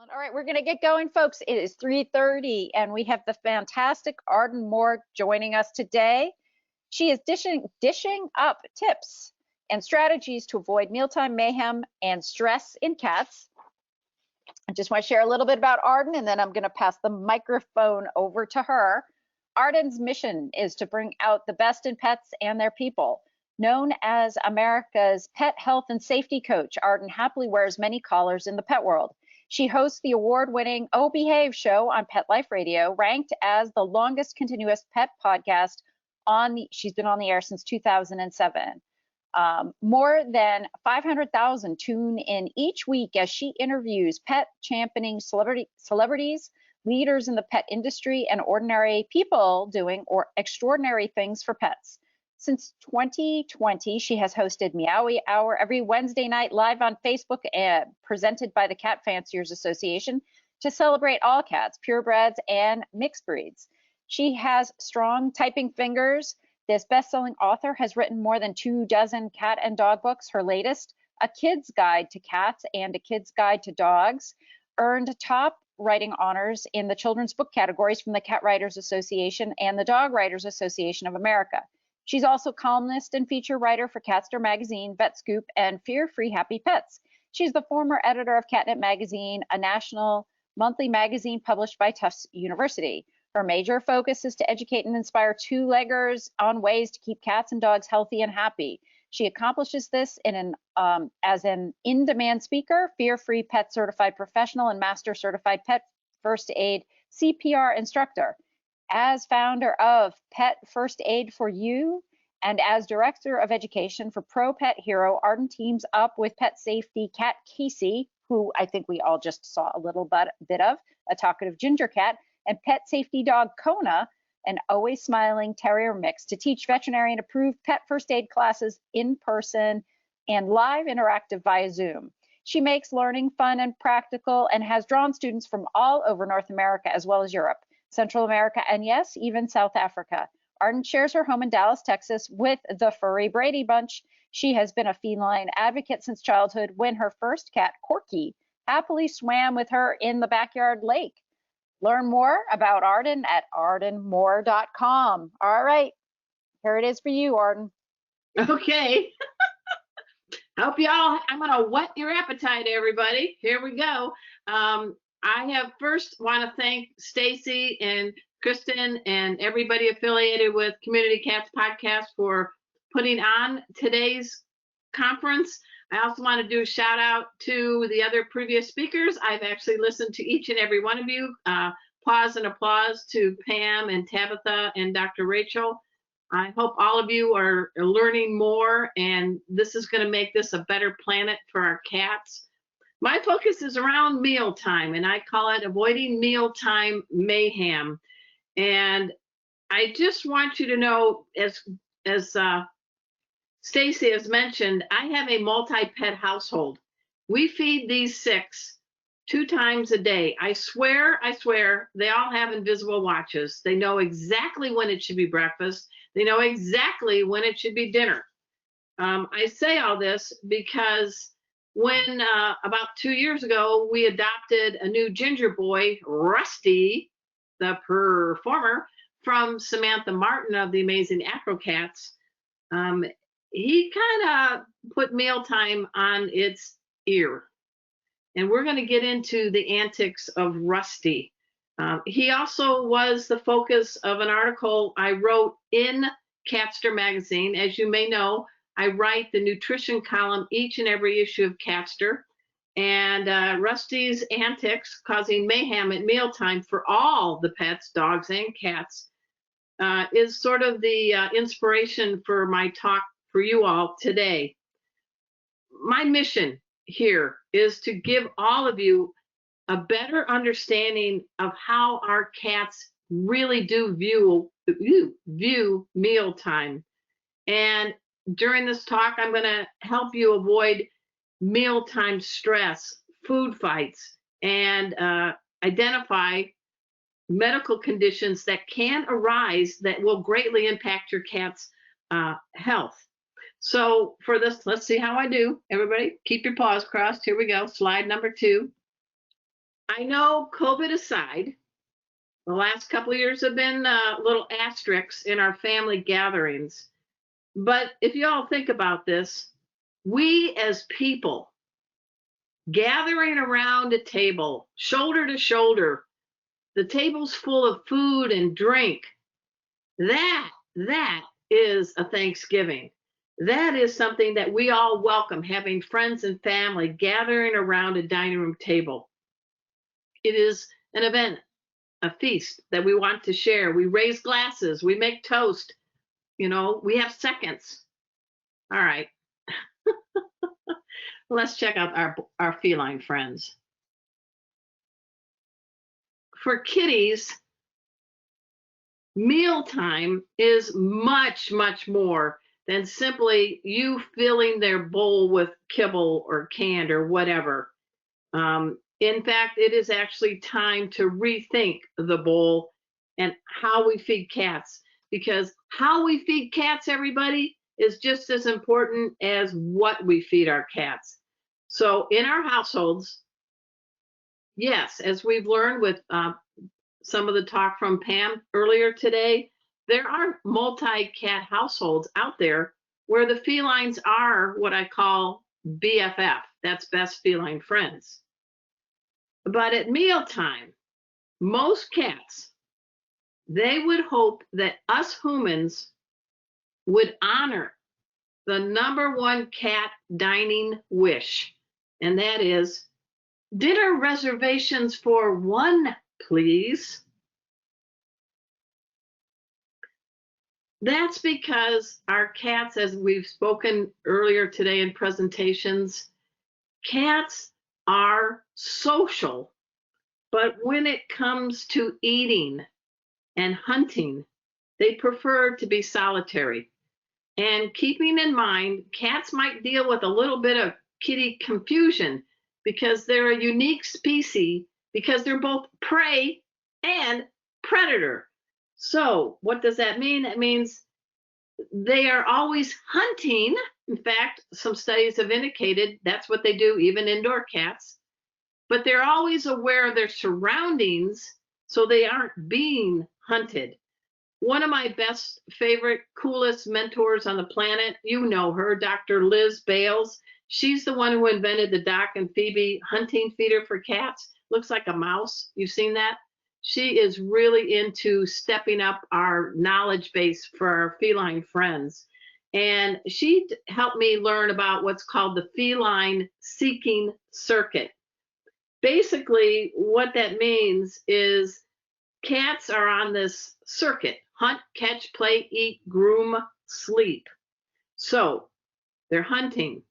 All right, we're going to get going, folks. It is 3:30, and we have the fantastic Arden Moore joining us today. She is dishing up tips and strategies to avoid mealtime mayhem and stress in cats. I just want to share a little bit about Arden, and then I'm going to pass the microphone over to her. Arden's mission is to bring out the best in pets and their people. Known as America's pet health and safety coach, Arden happily wears many collars in the pet world. She hosts the award-winning Oh Behave show on Pet Life Radio, ranked as the longest continuous pet podcast she's been on the air since 2007. More than 500,000 tune in each week as she interviews pet championing celebrities, leaders in the pet industry, and ordinary people doing extraordinary things for pets. Since 2020, she has hosted Meowie Hour every Wednesday night live on Facebook, presented by the Cat Fanciers Association, to celebrate all cats, purebreds and mixed breeds. She has strong typing fingers. This best-selling author has written more than 24 cat and dog books. Her latest, A Kid's Guide to Cats and A Kid's Guide to Dogs, earned top writing honors in the children's book categories from the Cat Writers Association and the Dog Writers Association of America. She's also columnist and feature writer for Catster Magazine, Vet Scoop, and Fear Free Happy Pets. She's the former editor of Catnip Magazine, a national monthly magazine published by Tufts University. Her major focus is to educate and inspire two-leggers on ways to keep cats and dogs healthy and happy. She accomplishes this as an in-demand speaker, fear-free pet certified professional, and master certified pet first aid CPR instructor. As founder of Pet First Aid for You and as director of education for Pro Pet Hero, Arden teams up with pet safety cat Casey, who I think we all just saw a little bit of, a talkative ginger cat, and pet safety dog Kona, an always smiling terrier mix, to teach veterinarian approved pet first aid classes in person and live interactive via Zoom. She makes learning fun and practical and has drawn students from all over North America as well as Europe, Central America, and yes, even South Africa. Arden shares her home in Dallas, Texas with the furry Brady Bunch. She has been a feline advocate since childhood when her first cat, Corky, happily swam with her in the backyard lake. Learn more about Arden at ardenmoore.com. All right, here it is for you, Arden. Okay. Hope y'all, I'm going to whet your appetite, everybody. Here we go. I have first want to thank Stacy and Kristen and everybody affiliated with Community Cats Podcast for putting on today's conference. I also want to do a shout out to the other previous speakers. I've actually listened to each and every one of you. Pause and applause to Pam and Tabitha and Dr. Rachel. I hope all of you are learning more, and this is going to make this a better planet for our cats. My focus is around mealtime, and I call it avoiding mealtime mayhem. And I just want you to know, as Stacy has mentioned, I have a multi-pet household. We feed these 6 2 times a day. I swear, they all have invisible watches. They know exactly when it should be breakfast. They know exactly when it should be dinner. I say all this because when about 2 years ago, we adopted a new ginger boy, Rusty, the performer, from Samantha Martin of the Amazing Acro Cats. He kind of put mealtime on its ear. And we're going to get into the antics of Rusty. He also was the focus of an article I wrote in Catster Magazine. As you may know, I write the nutrition column each and every issue of Catster. And Rusty's antics causing mayhem at mealtime for all the pets, dogs and cats, is sort of the inspiration for my talk for you all today. My mission here is to give all of you a better understanding of how our cats really do view mealtime. And during this talk, I'm going to help you avoid mealtime stress, food fights, and identify medical conditions that can arise that will greatly impact your cat's health. So for this, let's see how I do. Everybody, keep your paws crossed. Here we go. Slide number 2. I know COVID aside, the last couple of years have been little asterisks in our family gatherings. But if you all think about this, we as people gathering around a table, shoulder to shoulder, the table's full of food and drink, that is a Thanksgiving. That is something that we all welcome, having friends and family gathering around a dining room table. It is an event, a feast that we want to share. We raise glasses, we make toast, we have seconds. All right. Let's check out our feline friends. For kitties, mealtime is much, much more than simply you filling their bowl with kibble or canned or whatever. In fact, it is actually time to rethink the bowl and how we feed cats, because how we feed cats, everybody, is just as important as what we feed our cats. So in our households, yes, as we've learned with some of the talk from Pam earlier today, there are multi-cat households out there where the felines are what I call BFF, that's best feline friends. But at mealtime, most cats, they would hope that us humans would honor the #1 cat dining wish, and that is dinner reservations for one, please. That's because our cats, as we've spoken earlier today in presentations, cats are social, but when it comes to eating and hunting, they prefer to be solitary. And keeping in mind, cats might deal with a little bit of kitty confusion because they're a unique species, because they're both prey and predator. So what does that mean? That means they are always hunting. In fact, some studies have indicated that's what they do, even indoor cats. But they're always aware of their surroundings, so they aren't being hunted. One of my best, favorite, coolest mentors on the planet, you know her, Dr. Liz Bales. She's the one who invented the Doc and Phoebe hunting feeder for cats. Looks like a mouse. You've seen that? She is really into stepping up our knowledge base for our feline friends. And she helped me learn about what's called the feline seeking circuit. Basically, what that means is cats are on this circuit: hunt, catch, play, eat, groom, sleep. So they're hunting.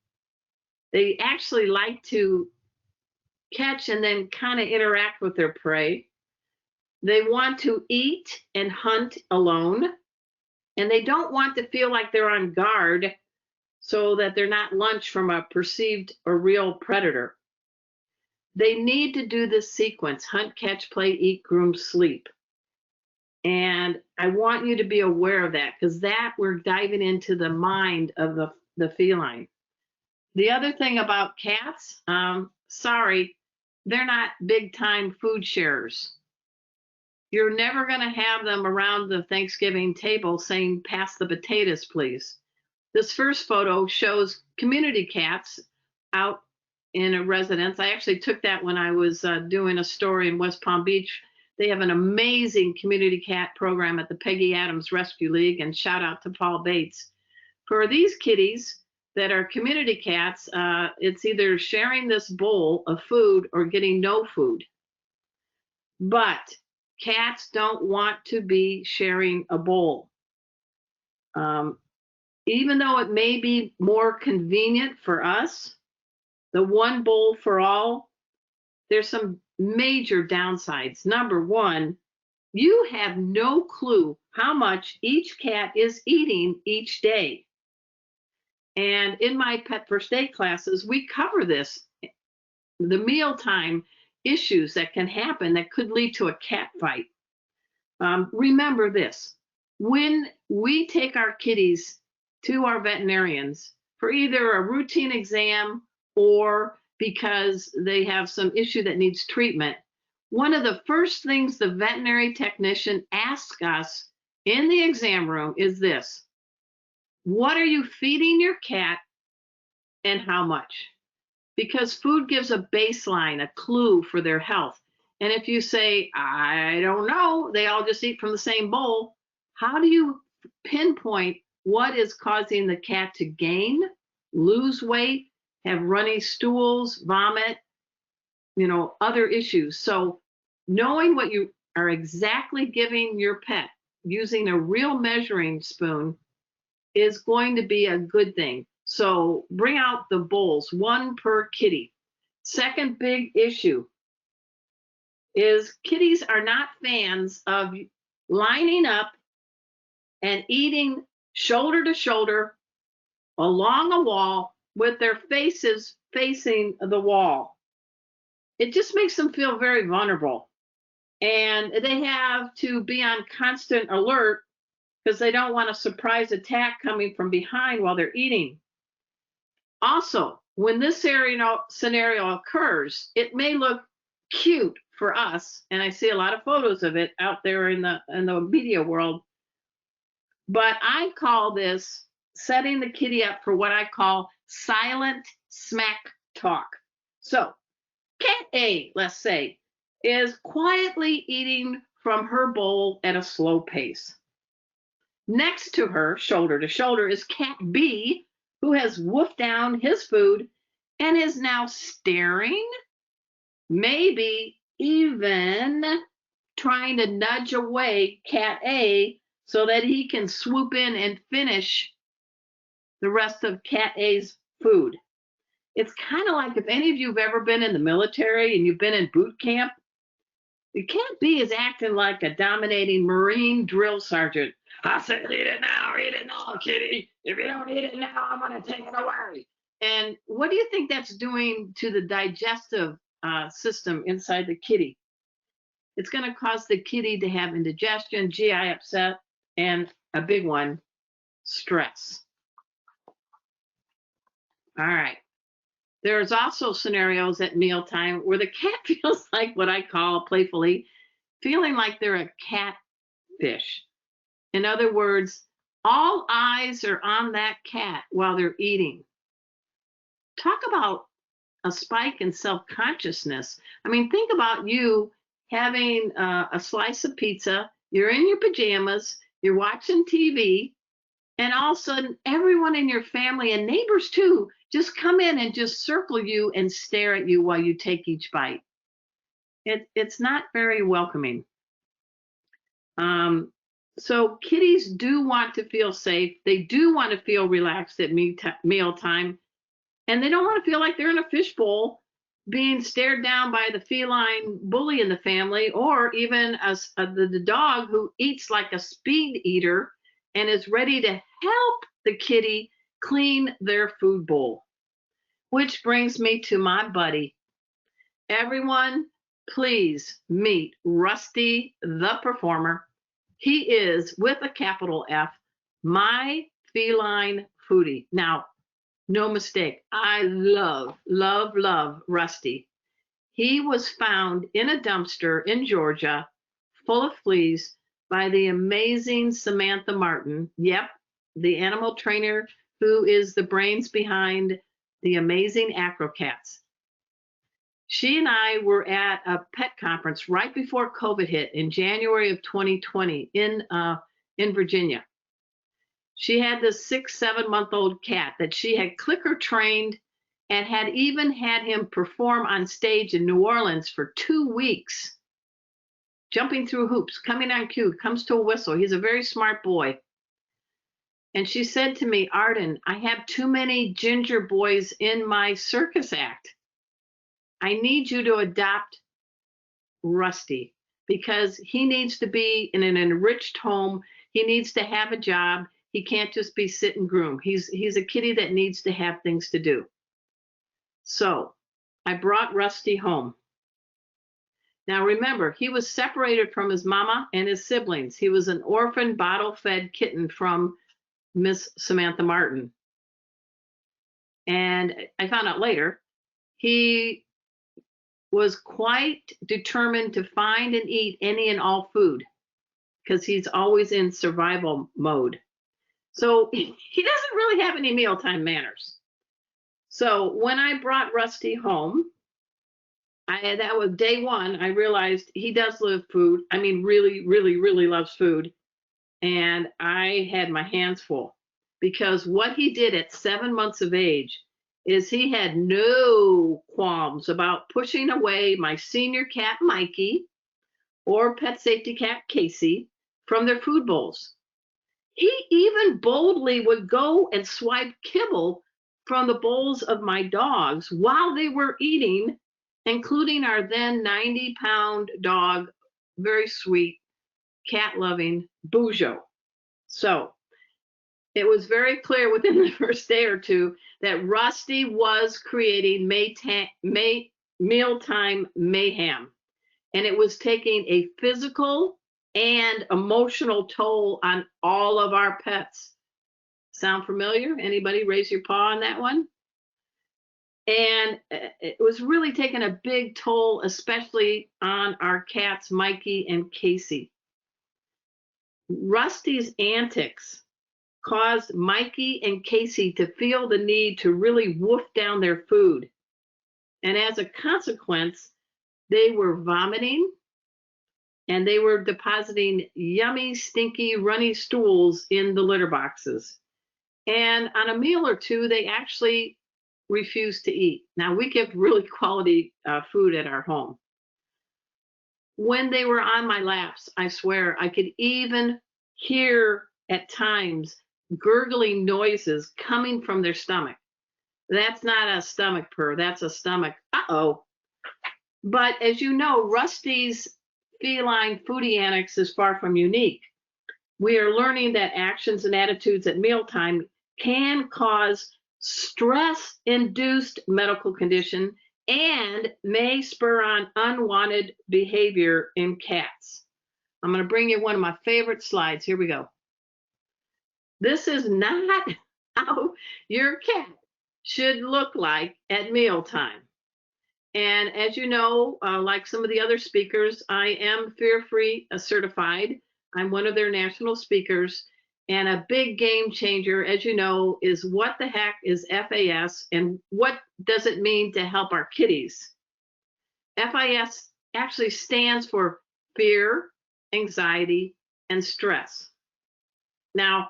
They actually like to catch and then kind of interact with their prey. They want to eat and hunt alone, and they don't want to feel like they're on guard so that they're not lunch from a perceived or real predator. They need to do this sequence: hunt, catch, play, eat, groom, sleep. And I want you to be aware of that, because that we're diving into the mind of the feline. The other thing about cats, sorry, they're not big time food sharers. You're never going to have them around the Thanksgiving table saying, "Pass the potatoes, please." This first photo shows community cats out in a residence. I actually took that when I was doing a story in West Palm Beach. They have an amazing community cat program at the Peggy Adams Rescue League, and shout out to Paul Bates. For these kitties that are community cats, it's either sharing this bowl of food or getting no food. But cats don't want to be sharing a bowl. Even though it may be more convenient for us, the one bowl for all, there's some major downsides. Number one, you have no clue how much each cat is eating each day. And in my Pet First Aid classes, we cover this, the mealtime issues that can happen that could lead to a cat fight. Remember this: when we take our kitties to our veterinarians for either a routine exam or because they have some issue that needs treatment, one of the first things the veterinary technician asks us in the exam room is this: what are you feeding your cat and how much? Because food gives a baseline, a clue for their health. And if you say, I don't know, they all just eat from the same bowl, how do you pinpoint what is causing the cat to gain, lose weight, have runny stools, vomit, other issues? So knowing what you are exactly giving your pet using a real measuring spoon is going to be a good thing. So bring out the bowls, one per kitty. Second big issue is kitties are not fans of lining up and eating shoulder to shoulder along a wall with their faces facing the wall. It just makes them feel very vulnerable. And they have to be on constant alert because they don't want a surprise attack coming from behind while they're eating. Also, when this scenario occurs, it may look cute for us, and I see a lot of photos of it out there in the media world, but I call this setting the kitty up for what I call silent smack talk. So cat A, let's say, is quietly eating from her bowl at a slow pace. Next to her, shoulder to shoulder, is cat B, who has wolfed down his food and is now staring, maybe even trying to nudge away cat A so that he can swoop in and finish the rest of cat A's food. It's kind of like if any of you have ever been in the military and you've been in boot camp, the cat B is acting like a dominating Marine drill sergeant. I said, eat it now, kitty. If you don't eat it now, I'm going to take it away. And what do you think that's doing to the digestive system inside the kitty? It's going to cause the kitty to have indigestion, GI upset, and a big one, stress. All right. There's also scenarios at mealtime where the cat feels like what I call playfully feeling like they're a catfish. In other words, all eyes are on that cat while they're eating. Talk about a spike in self-consciousness. I mean, think about you having a slice of pizza, you're in your pajamas, you're watching TV, and all of a sudden everyone in your family and neighbors too just come in and just circle you and stare at you while you take each bite. It's not very welcoming. So kitties do want to feel safe. They do want to feel relaxed at mealtime. And they don't want to feel like they're in a fishbowl being stared down by the feline bully in the family, or even the dog who eats like a speed eater and is ready to help the kitty clean their food bowl. Which brings me to my buddy. Everyone, please meet Rusty the Performer. He is, with a capital F, my feline foodie. Now, no mistake, I love, love, love Rusty. He was found in a dumpster in Georgia full of fleas by the amazing Samantha Martin. Yep, the animal trainer who is the brains behind the amazing Acrocats. She and I were at a pet conference right before COVID hit in January of 2020 in Virginia. She had this 6-7-month-old cat that she had clicker trained and had even had him perform on stage in New Orleans for 2 weeks, jumping through hoops, coming on cue, comes to a whistle. He's a very smart boy. And she said to me, Arden, I have too many ginger boys in my circus act. I need you to adopt Rusty because he needs to be in an enriched home. He needs to have a job. He can't just be sit and groom. He's a kitty that needs to have things to do. So I brought Rusty home. Now remember, he was separated from his mama and his siblings. He was an orphan bottle-fed kitten from Miss Samantha Martin. And I found out later, he was quite determined to find and eat any and all food because he's always in survival mode. So he doesn't really have any mealtime manners. So when I brought Rusty home, that was day one, I realized he does love food. I mean, really, really, really loves food. And I had my hands full because what he did at 7 months of age is he had no qualms about pushing away my senior cat, Mikey, or pet safety cat, Casey, from their food bowls. He even boldly would go and swipe kibble from the bowls of my dogs while they were eating, including our then 90-pound dog, very sweet, cat-loving Bujo. So it was very clear within the first day or two that Rusty was creating mealtime mayhem, and it was taking a physical and emotional toll on all of our pets. Sound familiar? Anybody raise your paw on that one? And it was really taking a big toll, especially on our cats, Mikey and Casey. Rusty's antics caused Mikey and Casey to feel the need to really wolf down their food. And as a consequence, they were vomiting and they were depositing yummy, stinky, runny stools in the litter boxes. And on a meal or two, they actually refused to eat. Now, we give really quality food at our home. When they were on my laps, I swear, I could even hear at times gurgling noises coming from their stomach. That's not a stomach purr, that's a stomach, uh-oh. But as you know, Rusty's feline foodie annex is far from unique. We are learning that actions and attitudes at mealtime can cause stress-induced medical condition and may spur on unwanted behavior in cats. I'm going to bring you one of my favorite slides. Here we go. This is not how your cat should look like at mealtime. And as you know, like some of the other speakers, I am fear-free certified. I'm one of their national speakers. And a big game changer, as you know, is what the heck is FAS and what does it mean to help our kitties? FAS actually stands for fear, anxiety, and stress. Now,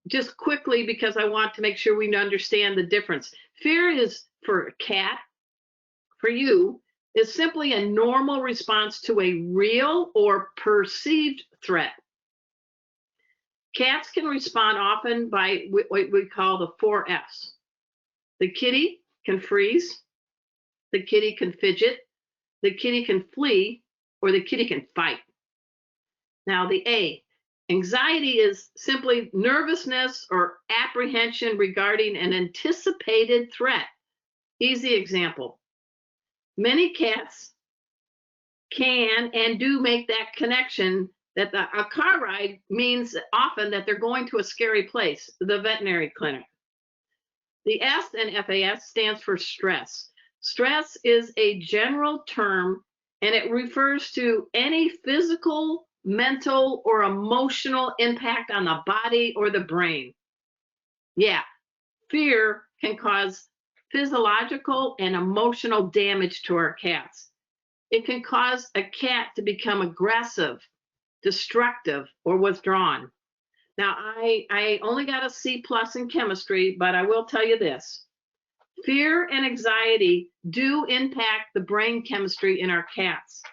just quickly, because I want to make sure we understand the difference. Fear is for a cat, for you, is simply a normal response to a real or perceived threat. Cats can respond often by what we call the 4 F's. The kitty can freeze, the kitty can fidget, the kitty can flee, or the kitty can fight. Now the A, anxiety is simply nervousness or apprehension regarding an anticipated threat. Easy example. Many cats can and do make that connection that a car ride means often that they're going to a scary place, the veterinary clinic. The S in FAS stands for stress. Stress is a general term and it refers to any physical, mental, or emotional impact on the body or the brain. Yeah, fear can cause physiological and emotional damage to our cats. It can cause a cat to become aggressive, destructive, or withdrawn. Now, I only got a C+ in chemistry, but I will tell you this. Fear and anxiety do impact the brain chemistry in our cats.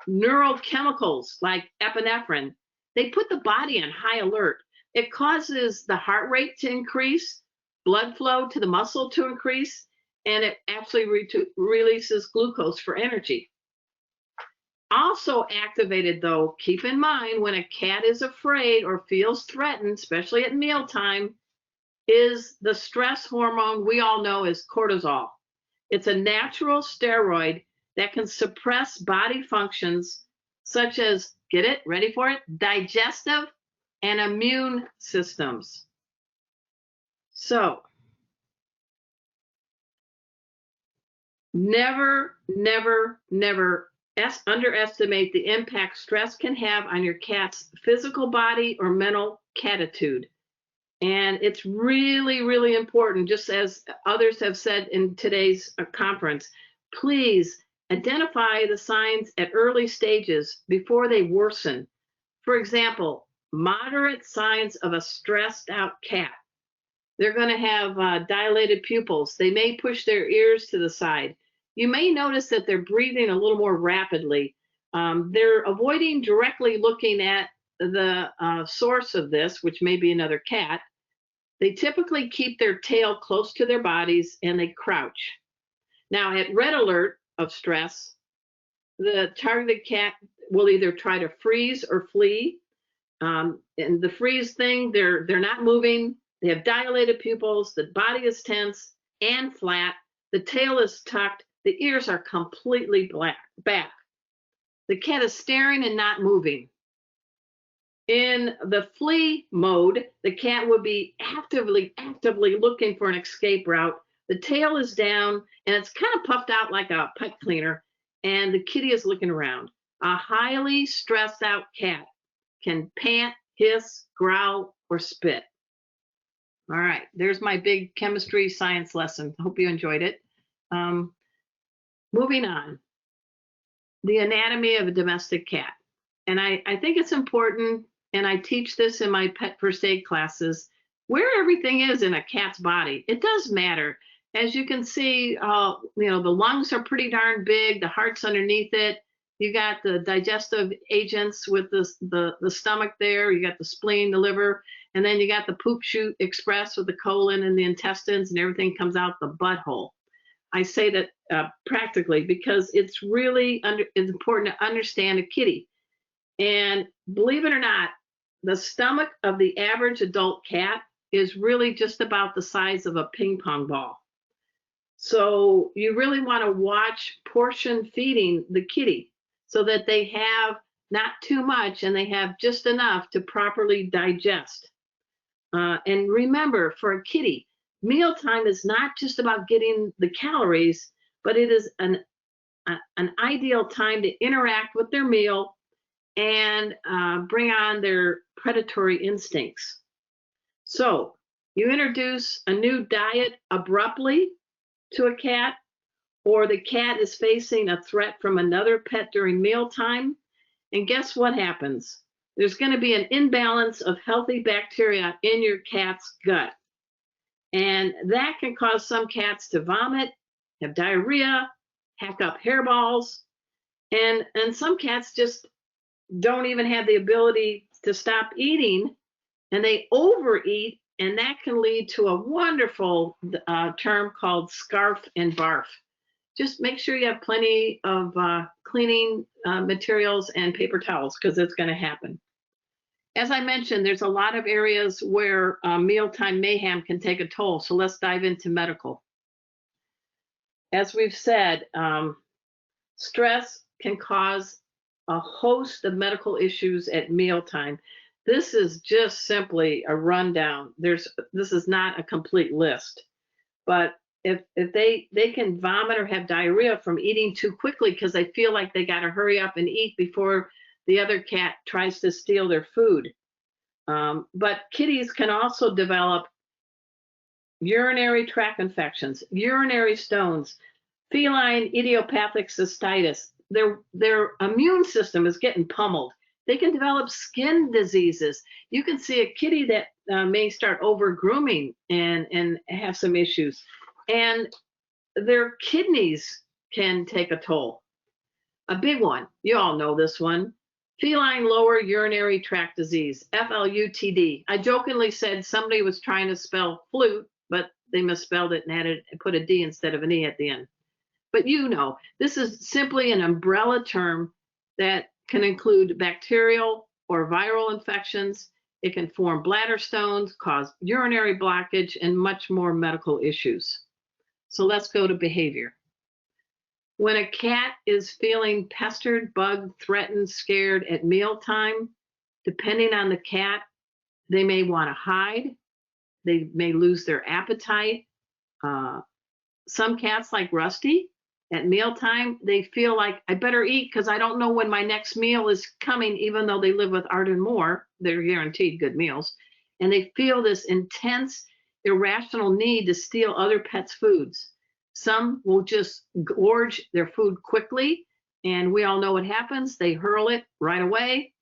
Neurochemicals like epinephrine, they put the body on high alert. It causes the heart rate to increase, blood flow to the muscle to increase, and it actually releases glucose for energy. Also activated, though, keep in mind when a cat is afraid or feels threatened, especially at mealtime, is the stress hormone we all know as cortisol. It's a natural steroid that can suppress body functions such as, get it, ready for it, digestive and immune systems. So, Never, never, never underestimate the impact stress can have on your cat's physical body or mental catitude. And it's really, really important, just as others have said in today's conference, please identify the signs at early stages before they worsen. For example, moderate signs of a stressed out cat. They're going to have dilated pupils. They may push their ears to the side. You may notice that they're breathing a little more rapidly. They're avoiding directly looking at the source of this, which may be another cat. They typically keep their tail close to their bodies and they crouch. Now, at red alert of stress, the targeted cat will either try to freeze or flee. And the freeze thing, they're not moving. They have dilated pupils. The body is tense and flat. The tail is tucked. The ears are completely back. The cat is staring and not moving. In the flee mode, the cat would be actively looking for an escape route. The tail is down and it's kind of puffed out like a pipe cleaner, and the kitty is looking around. A highly stressed out cat can pant, hiss, growl, or spit. All right, there's my big chemistry science lesson. Hope you enjoyed it. Moving on, the anatomy of a domestic cat. And I think it's important, and I teach this in my pet first aid classes, where everything is in a cat's body. It does matter. As you can see, the lungs are pretty darn big, the heart's underneath it. You got the digestive agents with the stomach there. You got the spleen, the liver, and then you got the poop chute express with the colon and the intestines, and everything comes out the butthole. I say that practically because it's really it's important to understand a kitty. And believe it or not, the stomach of the average adult cat is really just about the size of a ping pong ball. So you really want to watch portion feeding the kitty so that they have not too much and they have just enough to properly digest. And remember, for a kitty, mealtime is not just about getting the calories, but it is an ideal time to interact with their meal and bring on their predatory instincts. So you introduce a new diet abruptly to a cat, or the cat is facing a threat from another pet during mealtime, and guess what happens? There's going to be an imbalance of healthy bacteria in your cat's gut. And that can cause some cats to vomit, have diarrhea, hack up hairballs, and some cats just don't even have the ability to stop eating, and they overeat, and that can lead to a wonderful term called scarf and barf. Just make sure you have plenty of cleaning materials and paper towels, because it's going to happen. As I mentioned, there's a lot of areas where mealtime mayhem can take a toll, so let's dive into medical. As we've said, stress can cause a host of medical issues at mealtime. This is just simply a rundown. This is not a complete list, but if they can vomit or have diarrhea from eating too quickly because they feel like they got to hurry up and eat before the other cat tries to steal their food. But kitties can also develop urinary tract infections, urinary stones, feline idiopathic cystitis. Their immune system is getting pummeled. They can develop skin diseases. You can see a kitty that may start over grooming and have some issues. And their kidneys can take a toll. A big one, you all know this one, feline lower urinary tract disease, FLUTD. I jokingly said somebody was trying to spell flute, but they misspelled it and put a D instead of an E at the end. But you know, this is simply an umbrella term that can include bacterial or viral infections. It can form bladder stones, cause urinary blockage, and much more medical issues. So let's go to behavior. When a cat is feeling pestered, bugged, threatened, scared at mealtime, depending on the cat, they may want to hide. They may lose their appetite. Some cats, like Rusty, At mealtime, they feel like I better eat because I don't know when my next meal is coming, even though they live with Arden Moore, they're guaranteed good meals. And they feel this intense, irrational need to steal other pets' foods. Some will just gorge their food quickly, and we all know what happens. They hurl it right away.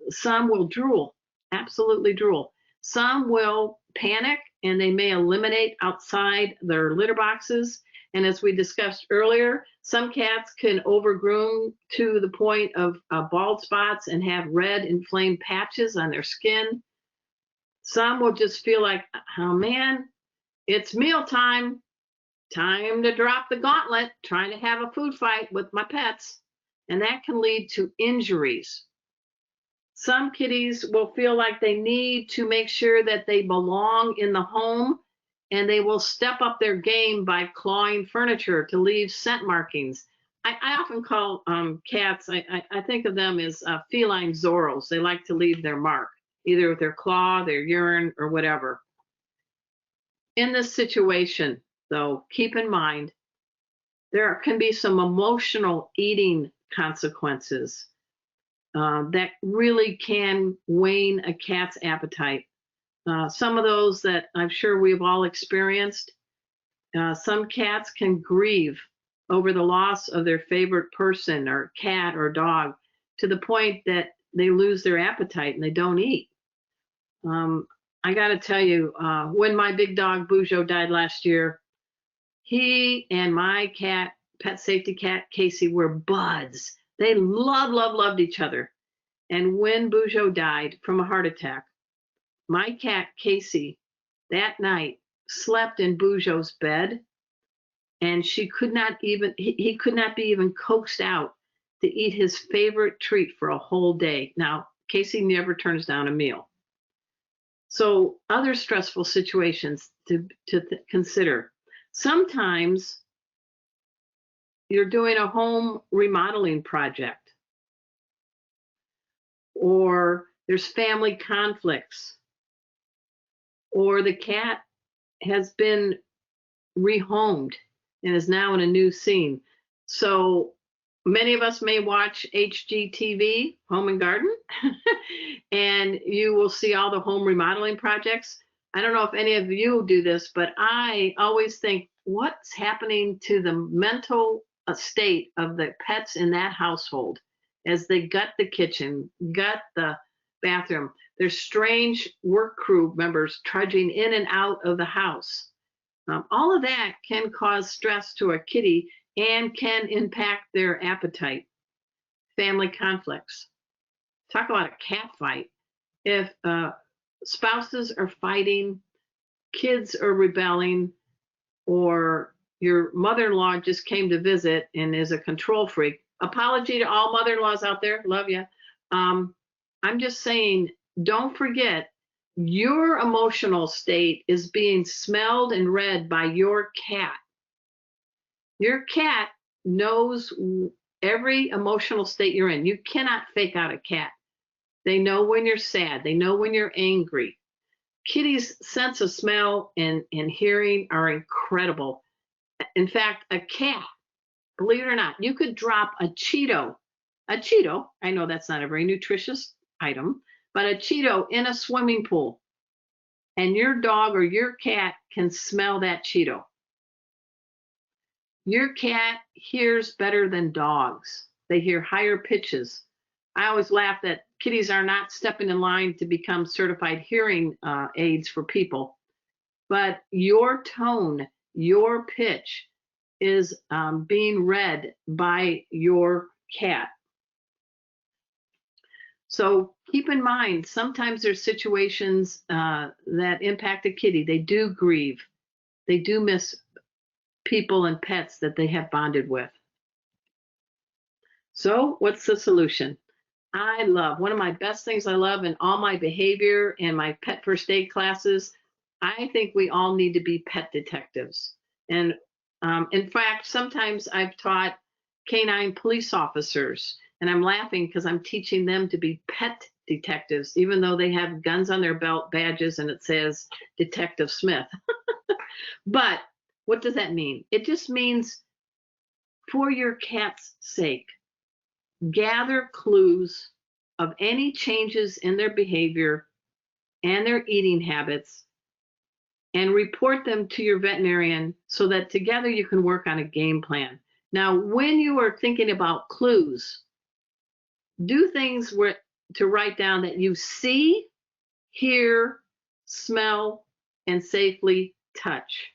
Some will drool, absolutely drool. Some will panic and they may eliminate outside their litter boxes. And as we discussed earlier, some cats can overgroom to the point of bald spots and have red inflamed patches on their skin. Some will just feel like, oh man, it's mealtime, time to drop the gauntlet, trying to have a food fight with my pets. And that can lead to injuries. Some kitties will feel like they need to make sure that they belong in the home, and they will step up their game by clawing furniture to leave scent markings. I often call cats, I think of them as feline Zorros. They like to leave their mark, either with their claw, their urine, or whatever. In this situation, though, keep in mind, there can be some emotional eating consequences that really can wane a cat's appetite. Some of those that I'm sure we've all experienced. Some cats can grieve over the loss of their favorite person or cat or dog to the point that they lose their appetite and they don't eat. I got to tell you, when my big dog Bujo died last year, he and my cat, pet safety cat Casey, were buds. They loved each other. And when Bujo died from a heart attack, my cat Casey that night slept in Bujo's bed, and he could not be even coaxed out to eat his favorite treat for a whole day. Now, Casey never turns down a meal. So other stressful situations to consider. Sometimes you're doing a home remodeling project, or there's family conflicts, or the cat has been rehomed and is now in a new scene. So many of us may watch HGTV, Home and Garden, and you will see all the home remodeling projects. I don't know if any of you do this, but I always think, what's happening to the mental state of the pets in that household as they gut the kitchen, gut the bathroom? There's strange work crew members trudging in and out of the house. All of that can cause stress to a kitty and can impact their appetite. Family conflicts. Talk about a cat fight. If spouses are fighting, kids are rebelling, or your mother-in-law just came to visit and is a control freak. Apology to all mother-in-laws out there. Love you. I'm just saying, don't forget, your emotional state is being smelled and read by your cat. Your cat knows every emotional state you're in. You cannot fake out a cat. They know when you're sad. They know when you're angry. Kitties' sense of smell and hearing are incredible. In fact, a cat, believe it or not, you could drop a Cheeto, I know that's not a very nutritious item, but a Cheeto in a swimming pool, and your dog or your cat can smell that Cheeto. Your cat hears better than dogs. They hear higher pitches. I always laugh that kitties are not stepping in line to become certified hearing aids for people, but your tone, your pitch is being read by your cat. So keep in mind, sometimes there's situations that impact a kitty. They do grieve. They do miss people and pets that they have bonded with. So what's the solution? One of my best things I love in all my behavior and my pet first aid classes, I think we all need to be pet detectives. And in fact, sometimes I've taught canine police officers, and I'm laughing because I'm teaching them to be pet detectives, even though they have guns on their belt, badges, and it says Detective Smith. But what does that mean? It just means for your cat's sake, gather clues of any changes in their behavior and their eating habits and report them to your veterinarian so that together you can work on a game plan. Now, when you are thinking about clues, do things to write down that you see, hear, smell, and safely touch.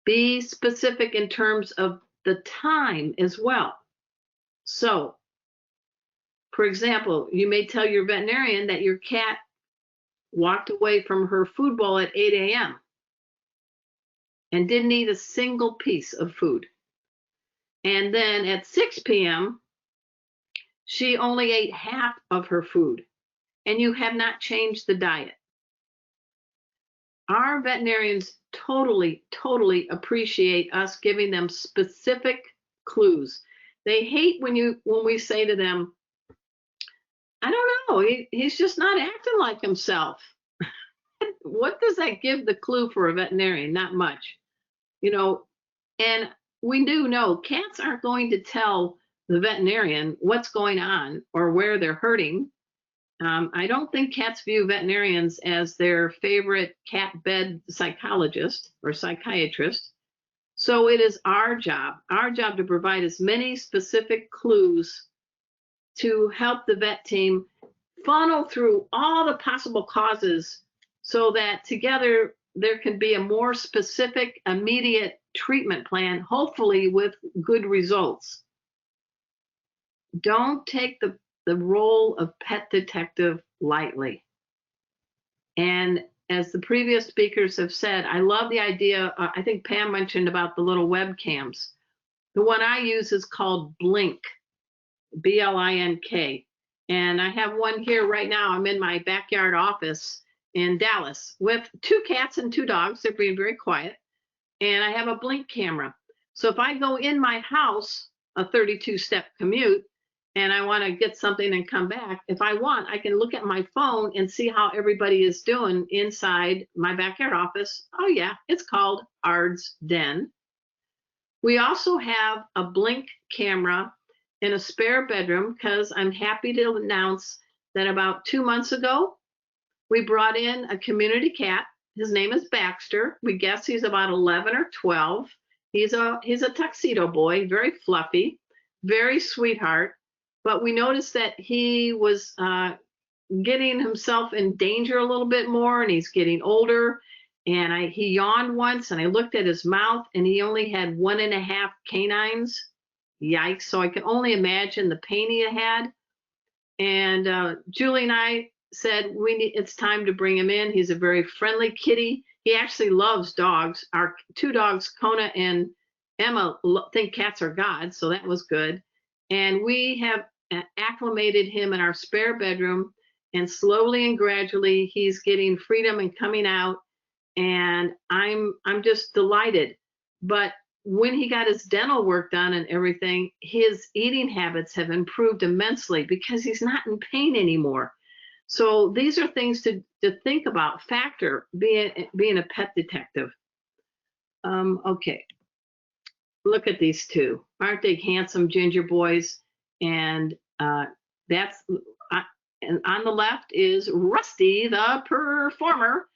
Be specific in terms of the time as well. So, for example, you may tell your veterinarian that your cat walked away from her food bowl at 8 a.m. and didn't eat a single piece of food. And then at 6 p.m., she only ate half of her food, and you have not changed the diet. Our veterinarians totally appreciate us giving them specific clues. They hate when we say to them, I don't know, he's just not acting like himself. What does that give the clue for a veterinarian? Not much, and we do know cats aren't going to tell the veterinarian what's going on or where they're hurting. I don't think cats view veterinarians as their favorite cat bed psychologist or psychiatrist. So it is our job to provide as many specific clues to help the vet team funnel through all the possible causes so that together there can be a more specific, immediate treatment plan, hopefully with good results. Don't take the role of pet detective lightly. And as the previous speakers have said, I love the idea, I think Pam mentioned about the little webcams. The one I use is called Blink, B-L-I-N-K. And I have one here right now. I'm in my backyard office in Dallas with 2 cats and 2 dogs. They're being very quiet. And I have a Blink camera. So if I go in my house, a 32-step commute, and I want to get something and come back, if I want, I can look at my phone and see how everybody is doing inside my backyard office. Oh yeah, it's called Ard's Den. We also have a Blink camera in a spare bedroom because I'm happy to announce that about 2 months ago, we brought in a community cat. His name is Baxter. We guess he's about 11 or 12. He's a tuxedo boy, very fluffy, very sweetheart. But we noticed that he was getting himself in danger a little bit more, and he's getting older. And he yawned once, and I looked at his mouth, and he only had 1.5 canines. Yikes! So I can only imagine the pain he had. And Julie and I said it's time to bring him in. He's a very friendly kitty. He actually loves dogs. Our 2 dogs, Kona and Emma, think cats are gods, so that was good. And we have acclimated him in our spare bedroom, and slowly and gradually he's getting freedom and coming out, and I'm just delighted. But when he got his dental work done and everything, his eating habits have improved immensely because he's not in pain anymore. So these are things to think about, factor being a pet detective. Okay, look at these 2. Aren't they handsome ginger boys? And and on the left is Rusty, the performer.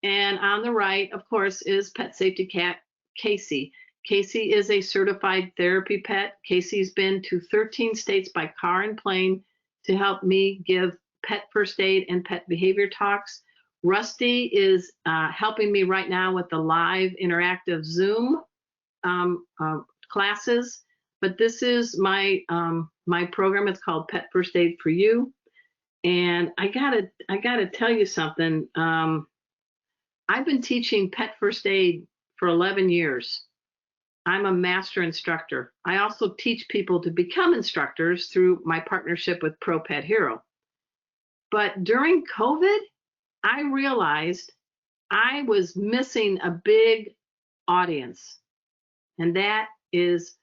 And on the right, of course, is pet safety cat Casey. Casey is a certified therapy pet. Casey's been to 13 states by car and plane to help me give pet first aid and pet behavior talks. Rusty is helping me right now with the live interactive Zoom classes. But this is my program. It's called Pet First Aid for You. And I gotta tell you something. I've been teaching pet first aid for 11 years. I'm a master instructor. I also teach people to become instructors through my partnership with Pro Pet Hero. But during COVID, I realized I was missing a big audience. And that is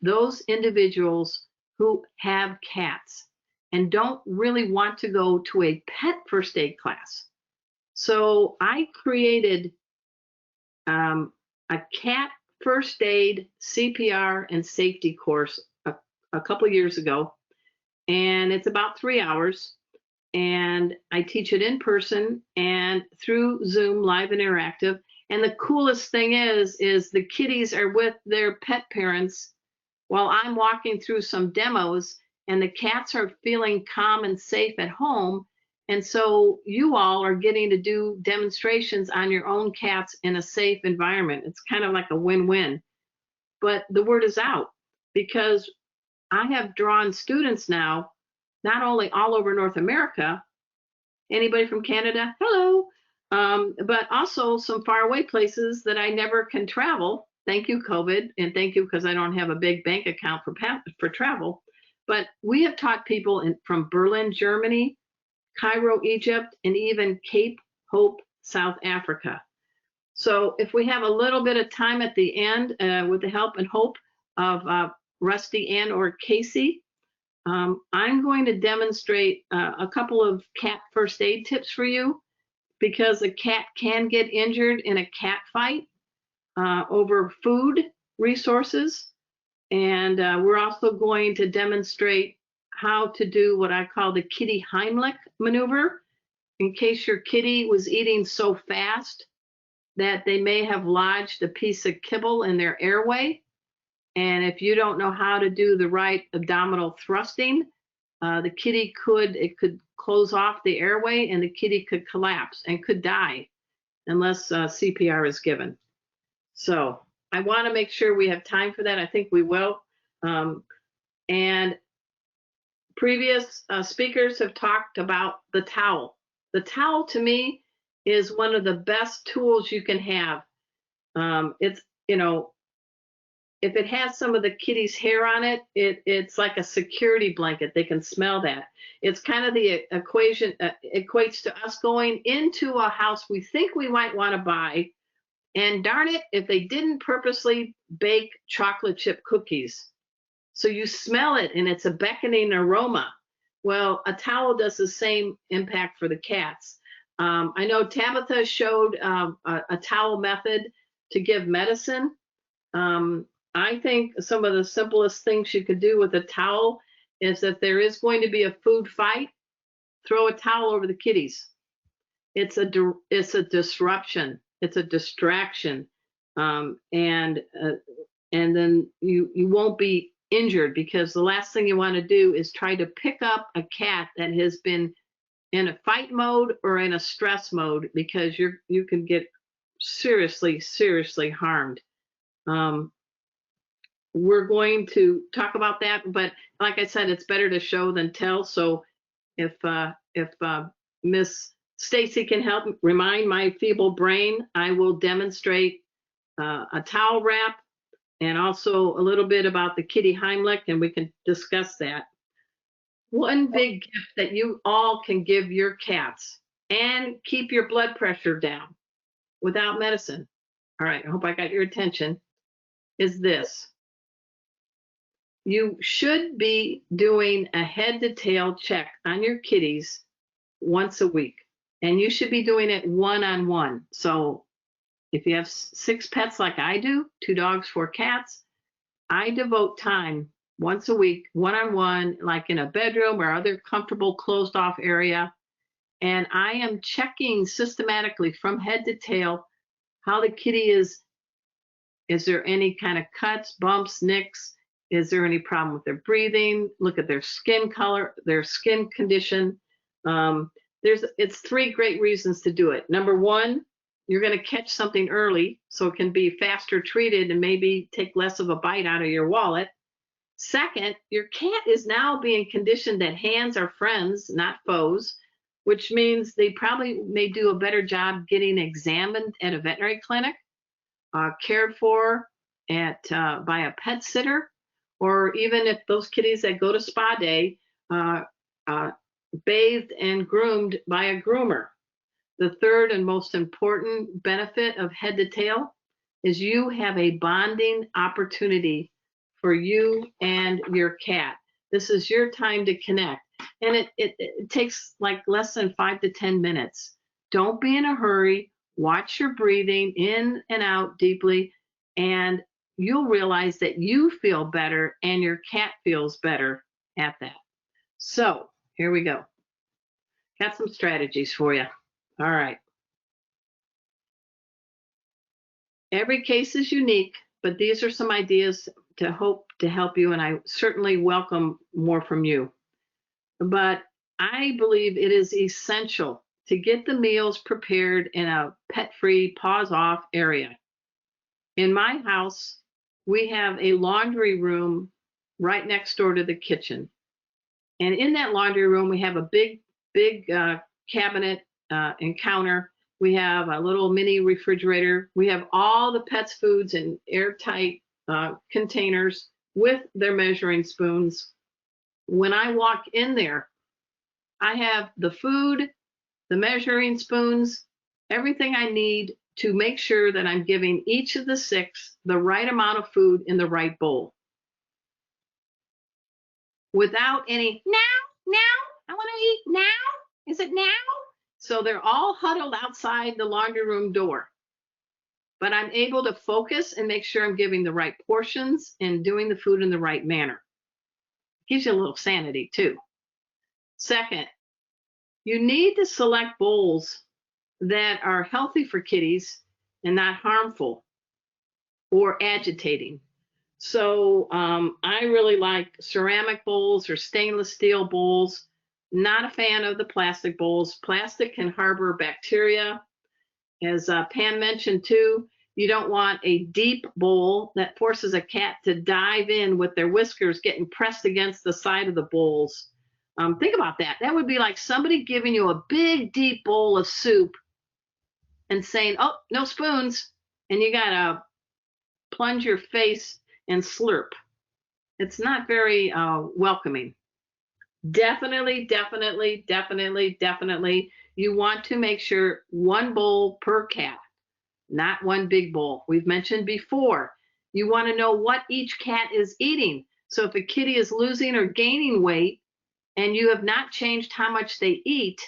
those individuals who have cats and don't really want to go to a pet first aid class. So I created a cat first aid, CPR, and safety course a couple years ago, and it's about 3 hours. And I teach it in person and through Zoom, live and interactive. And the coolest thing is the kitties are with their pet parents while I'm walking through some demos, and the cats are feeling calm and safe at home. And so you all are getting to do demonstrations on your own cats in a safe environment. It's kind of like a win-win. But the word is out because I have drawn students now, not only all over North America, anybody from Canada, hello, but also some faraway places that I never can travel. Thank you, COVID, and thank you because I don't have a big bank account for travel. But we have taught people from Berlin, Germany, Cairo, Egypt, and even Cape Hope, South Africa. So if we have a little bit of time at the end, with the help and hope of Rusty and or Casey, I'm going to demonstrate a couple of cat first aid tips for you, because a cat can get injured in a cat fight over food resources. And we're also going to demonstrate how to do what I call the kitty Heimlich maneuver, in case your kitty was eating so fast that they may have lodged a piece of kibble in their airway. And if you don't know how to do the right abdominal thrusting, the kitty could close off the airway, and the kitty could collapse and could die unless CPR is given. So I want to make sure we have time for that. I think we will. And previous speakers have talked about the towel. The towel, to me, is one of the best tools you can have. It's, if it has some of the kitty's hair on it, it's like a security blanket. They can smell that. It's kind of the equation, equates to us going into a house we think we might want to buy, and darn it, if they didn't purposely bake chocolate chip cookies. So you smell it and it's a beckoning aroma. Well, a towel does the same impact for the cats. I know Tabitha showed a towel method to give medicine. I think some of the simplest things you could do with a towel is, if there is going to be a food fight, throw a towel over the kitties. It's a disruption. It's a distraction, and then you won't be injured, because the last thing you want to do is try to pick up a cat that has been in a fight mode or in a stress mode, because you can get seriously harmed. We're going to talk about that, but like I said, it's better to show than tell. So if Miss Stacy can help remind my feeble brain, I will demonstrate a towel wrap and also a little bit about the kitty Heimlich, and we can discuss that. One big gift that you all can give your cats and keep your blood pressure down without medicine, all right, I hope I got your attention, is this. You should be doing a head to tail check on your kitties once a week, and you should be doing it one-on-one. So if you have 6 pets like I do, 2 dogs, 4 cats, I devote time once a week, one-on-one, like in a bedroom or other comfortable closed off area. And I am checking systematically from head to tail how the kitty is there any kind of cuts, bumps, nicks? Is there any problem with their breathing? Look at their skin color, their skin condition. It's 3 great reasons to do it. Number 1, you're going to catch something early, so it can be faster treated and maybe take less of a bite out of your wallet. Second, your cat is now being conditioned that hands are friends, not foes, which means they probably may do a better job getting examined at a veterinary clinic, cared for by a pet sitter, or even if those kitties that go to spa day, bathed and groomed by a groomer. The third and most important benefit of head to tail is you have a bonding opportunity for you and your cat. This is your time to connect. And it takes like less than 5 to 10 minutes. Don't be in a hurry. Watch your breathing in and out deeply, and you'll realize that you feel better and your cat feels better at that. So here we go. Got some strategies for you. All right. Every case is unique, but these are some ideas to hope to help you, and I certainly welcome more from you. But I believe it is essential to get the meals prepared in a pet-free, paws-off area. In my house, we have a laundry room right next door to the kitchen. And in that laundry room, we have a big cabinet and counter. We have a little mini refrigerator. We have all the pets' foods in airtight containers with their measuring spoons. When I walk in there, I have the food, the measuring spoons, everything I need to make sure that I'm giving each of the 6 the right amount of food in the right bowl. Without any, now, I want to eat now. Is it now? So they're all huddled outside the laundry room door. But I'm able to focus and make sure I'm giving the right portions and doing the food in the right manner. Gives you a little sanity too. Second, you need to select bowls that are healthy for kitties and not harmful or agitating. So I really like ceramic bowls or stainless steel bowls. Not a fan of the plastic bowls. Plastic can harbor bacteria. As Pam mentioned too, you don't want a deep bowl that forces a cat to dive in with their whiskers getting pressed against the side of the bowls. Think about that. That would be like somebody giving you a big, deep bowl of soup and saying, oh, no spoons. And you got to plunge your face and slurp. It's not very welcoming. Definitely, you want to make sure 1 bowl per cat, not 1 big bowl. We've mentioned before, you want to know what each cat is eating. So if a kitty is losing or gaining weight and you have not changed how much they eat,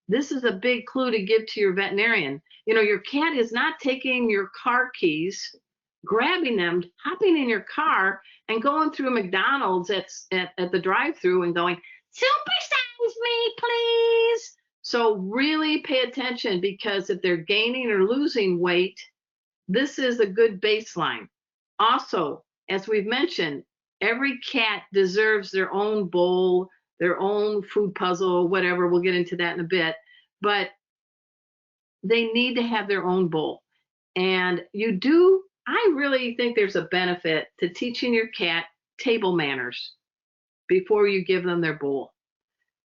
this is a big clue to give to your veterinarian. You know, your cat is not taking your car keys, grabbing them, hopping in your car, and going through McDonald's at the drive-through and going, supersize me, please. So really pay attention, because if they're gaining or losing weight, this is a good baseline. Also, as we've mentioned, every cat deserves their own bowl, their own food puzzle, whatever. We'll get into that in a bit. But they need to have their own bowl. And I really think there's a benefit to teaching your cat table manners before you give them their bowl.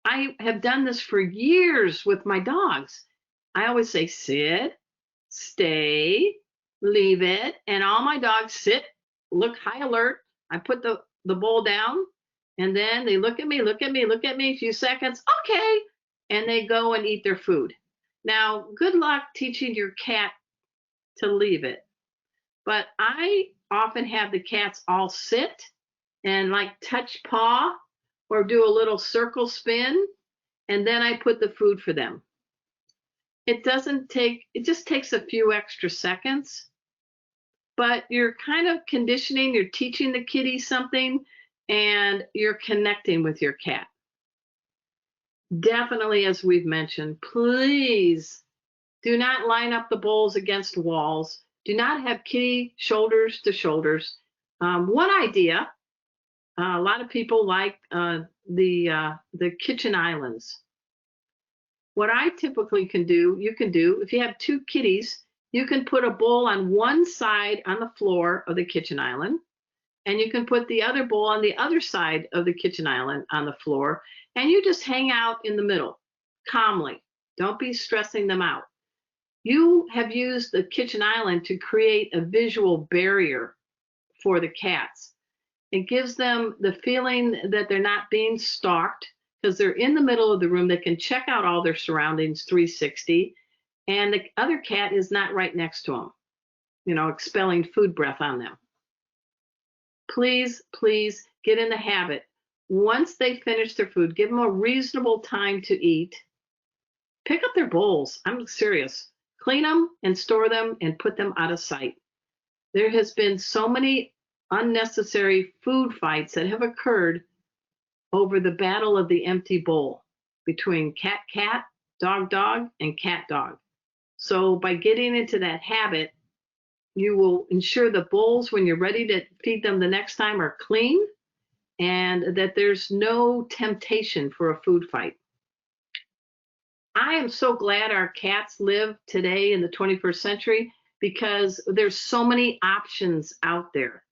I have done this for years with my dogs. I always say, sit, stay, leave it. And all my dogs sit, look high alert. I put the bowl down, and then they look at me, a few seconds, okay. And they go and eat their food. Now, good luck teaching your cat to leave it. But I often have the cats all sit and like touch paw or do a little circle spin, and then I put the food for them. It just takes a few extra seconds, but you're kind of conditioning, you're teaching the kitty something, and you're connecting with your cat. Definitely, as we've mentioned, please do not line up the bowls against walls. Do not have kitty shoulders to shoulders. One idea, a lot of people like the kitchen islands. What I typically you can do, if you have 2 kitties, you can put a bowl on one side on the floor of the kitchen island, and you can put the other bowl on the other side of the kitchen island on the floor, and you just hang out in the middle calmly. Don't be stressing them out. You have used the kitchen island to create a visual barrier for the cats. It gives them the feeling that they're not being stalked, because they're in the middle of the room. They can check out all their surroundings 360, and the other cat is not right next to them, expelling food breath on them. Please get in the habit. Once they finish their food, give them a reasonable time to eat. Pick up their bowls. I'm serious. Clean them and store them and put them out of sight. There has been so many unnecessary food fights that have occurred over the battle of the empty bowl between cat, dog, and cat-dog. So by getting into that habit, you will ensure the bowls, when you're ready to feed them the next time, are clean and that there's no temptation for a food fight. I am so glad our cats live today in the 21st century because there's so many options out there.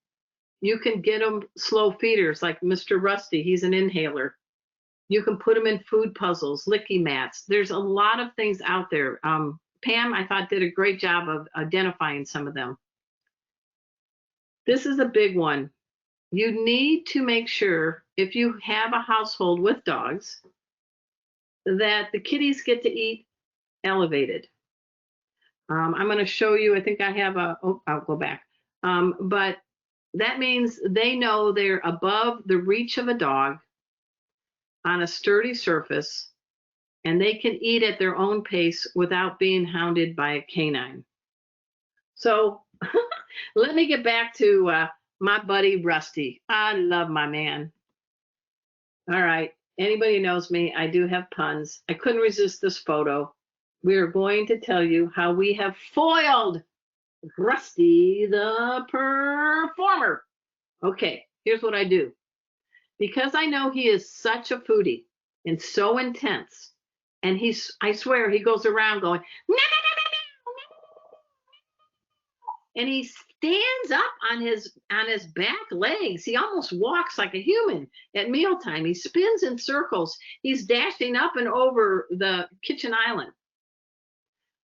You can get them slow feeders like Mr. Rusty, he's an inhaler. You can put them in food puzzles, licky mats. There's a lot of things out there. Pam, I thought, did a great job of identifying some of them. This is a big one. You need to make sure, if you have a household with dogs, that the kitties get to eat elevated. I'm going to show you, I think I have I'll go back. But that means they know they're above the reach of a dog on a sturdy surface, and they can eat at their own pace without being hounded by a canine. So let me get back to my buddy Rusty. I love my man. All right. Anybody who knows me, I do have puns. I couldn't resist this photo. We are going to tell you how we have foiled Rusty the performer. Okay, here's what I do. Because I know he is such a foodie and so intense, and I swear he goes around going, no, no, no, no, no, and he stands up on his back legs. He almost walks like a human at mealtime. He spins in circles. He's dashing up and over the kitchen island.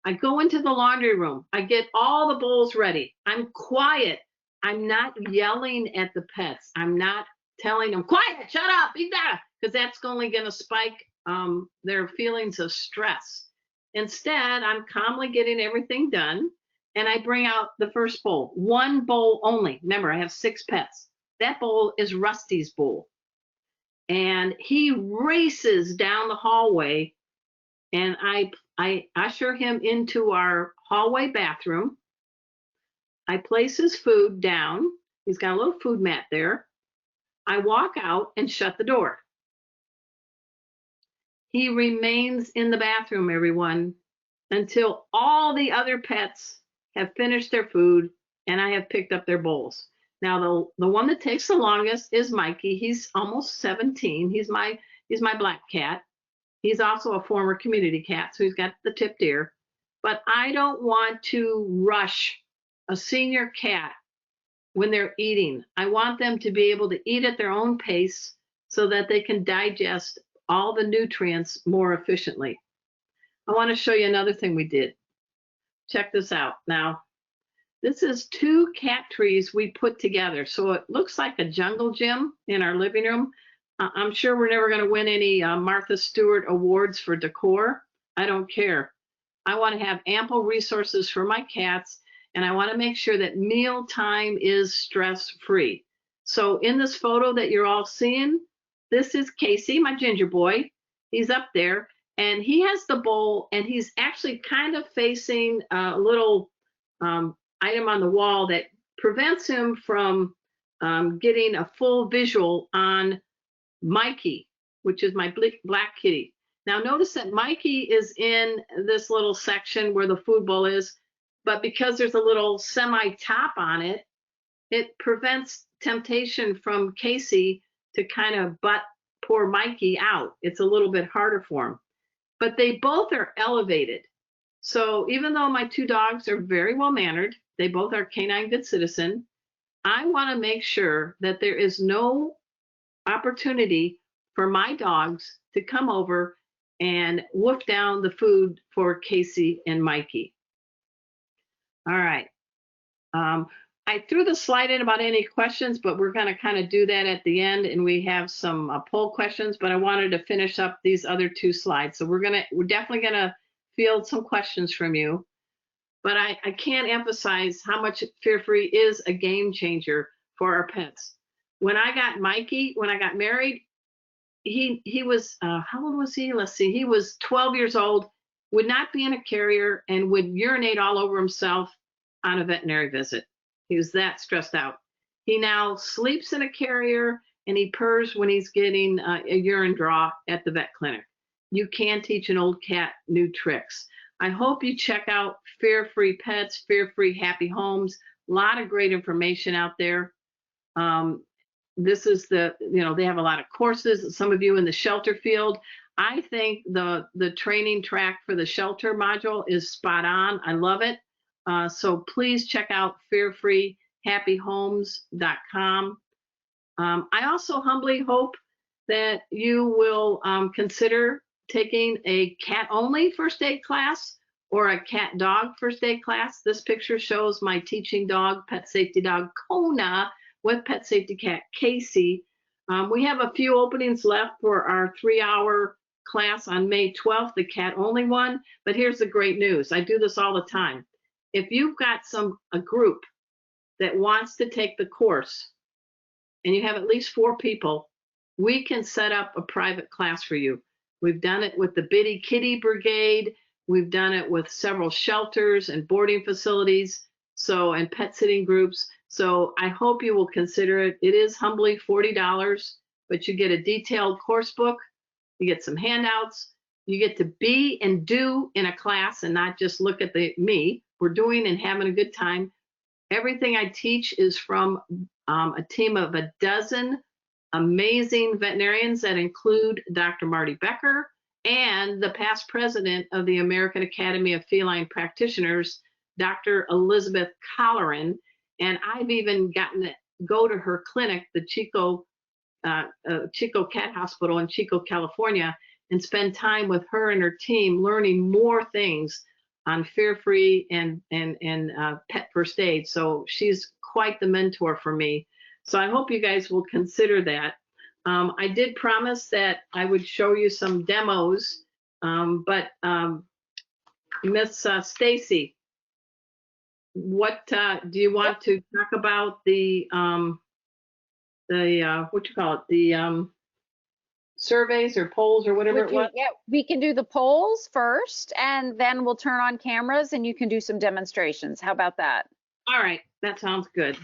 I go into the laundry room. I get all the bowls ready. I'm quiet. I'm not yelling at the pets. I'm not telling them, quiet, shut up, eat that, because that's only going to spike their feelings of stress. Instead, I'm calmly getting everything done, and I bring out the first bowl, one bowl only. Remember, I have 6 pets. That bowl is Rusty's bowl. And he races down the hallway, and I usher him into our hallway bathroom. I place his food down. He's got a little food mat there. I walk out and shut the door. He remains in the bathroom, everyone, until all the other pets have finished their food and I have picked up their bowls. Now, the one that takes the longest is Mikey. He's almost 17. He's my black cat. He's also a former community cat, so he's got the tipped ear. But I don't want to rush a senior cat when they're eating. I want them to be able to eat at their own pace so that they can digest all the nutrients more efficiently. I want to show you another thing we did. Check this out. Now, this is 2 cat trees we put together. So it looks like a jungle gym in our living room. I'm sure we're never going to win any Martha Stewart awards for decor. I don't care. I want to have ample resources for my cats, and I want to make sure that mealtime is stress-free. So in this photo that you're all seeing, this is Casey, my ginger boy. He's up there, and he has the bowl, and he's actually kind of facing a little item on the wall that prevents him from getting a full visual on Mikey, which is my black kitty. Now notice that Mikey is in this little section where the food bowl is, but because there's a little semi-top on it, it prevents temptation from Casey to kind of butt poor Mikey out. It's a little bit harder for him. But they both are elevated. So even though my 2 dogs are very well mannered, they both are canine good citizen, I want to make sure that there is no opportunity for my dogs to come over and wolf down the food for Casey and Mikey. All right. I threw the slide in about any questions, but we're going to kind of do that at the end, and we have some poll questions, but I wanted to finish up these other 2 slides. So we're definitely going to field some questions from you, but I can't emphasize how much Fear-Free is a game changer for our pets. When I got Mikey, when I got married, he was, how old was he? Let's see, he was 12 years old, would not be in a carrier, and would urinate all over himself on a veterinary visit. He was that stressed out. He now sleeps in a carrier and he purrs when he's getting a urine draw at the vet clinic. You can teach an old cat new tricks. I hope you check out Fear-Free Pets, Fear-Free Happy Homes. A lot of great information out there. This is they have a lot of courses. Some of you in the shelter field. I think the training track for the shelter module is spot on. I love it. So please check out fearfreehappyhomes.com. I also humbly hope that you will consider taking a cat-only first aid class or a cat-dog first aid class. This picture shows my teaching dog, pet safety dog, Kona, with pet safety cat, Casey. We have a few openings left for our 3-hour class on May 12th, the cat-only one. But here's the great news. I do this all the time. If you've got a group that wants to take the course and you have at least 4 people, we can set up a private class for you. We've done it with the Bitty Kitty Brigade. We've done it with several shelters and boarding facilities, and pet sitting groups. So I hope you will consider it. It is humbly $40, but you get a detailed course book. You get some handouts. You get to be and do in a class and not just look at me. We're doing and having a good time. Everything I teach is from a team of a dozen amazing veterinarians that include Dr. Marty Becker and the past president of the American Academy of Feline Practitioners, Dr. Elizabeth Colleran. And I've even gotten to go to her clinic, the Chico Cat Hospital in Chico, California, and spend time with her and her team learning more things on fear-free and pet first aid. So she's quite the mentor for me. So I hope you guys will consider that. I did promise that I would show you some demos, but Miss Stacy, what do you want to talk about the surveys or polls or whatever it was? Yeah, we can do the polls first, and then we'll turn on cameras and you can do some demonstrations. How about that? All right, that sounds good.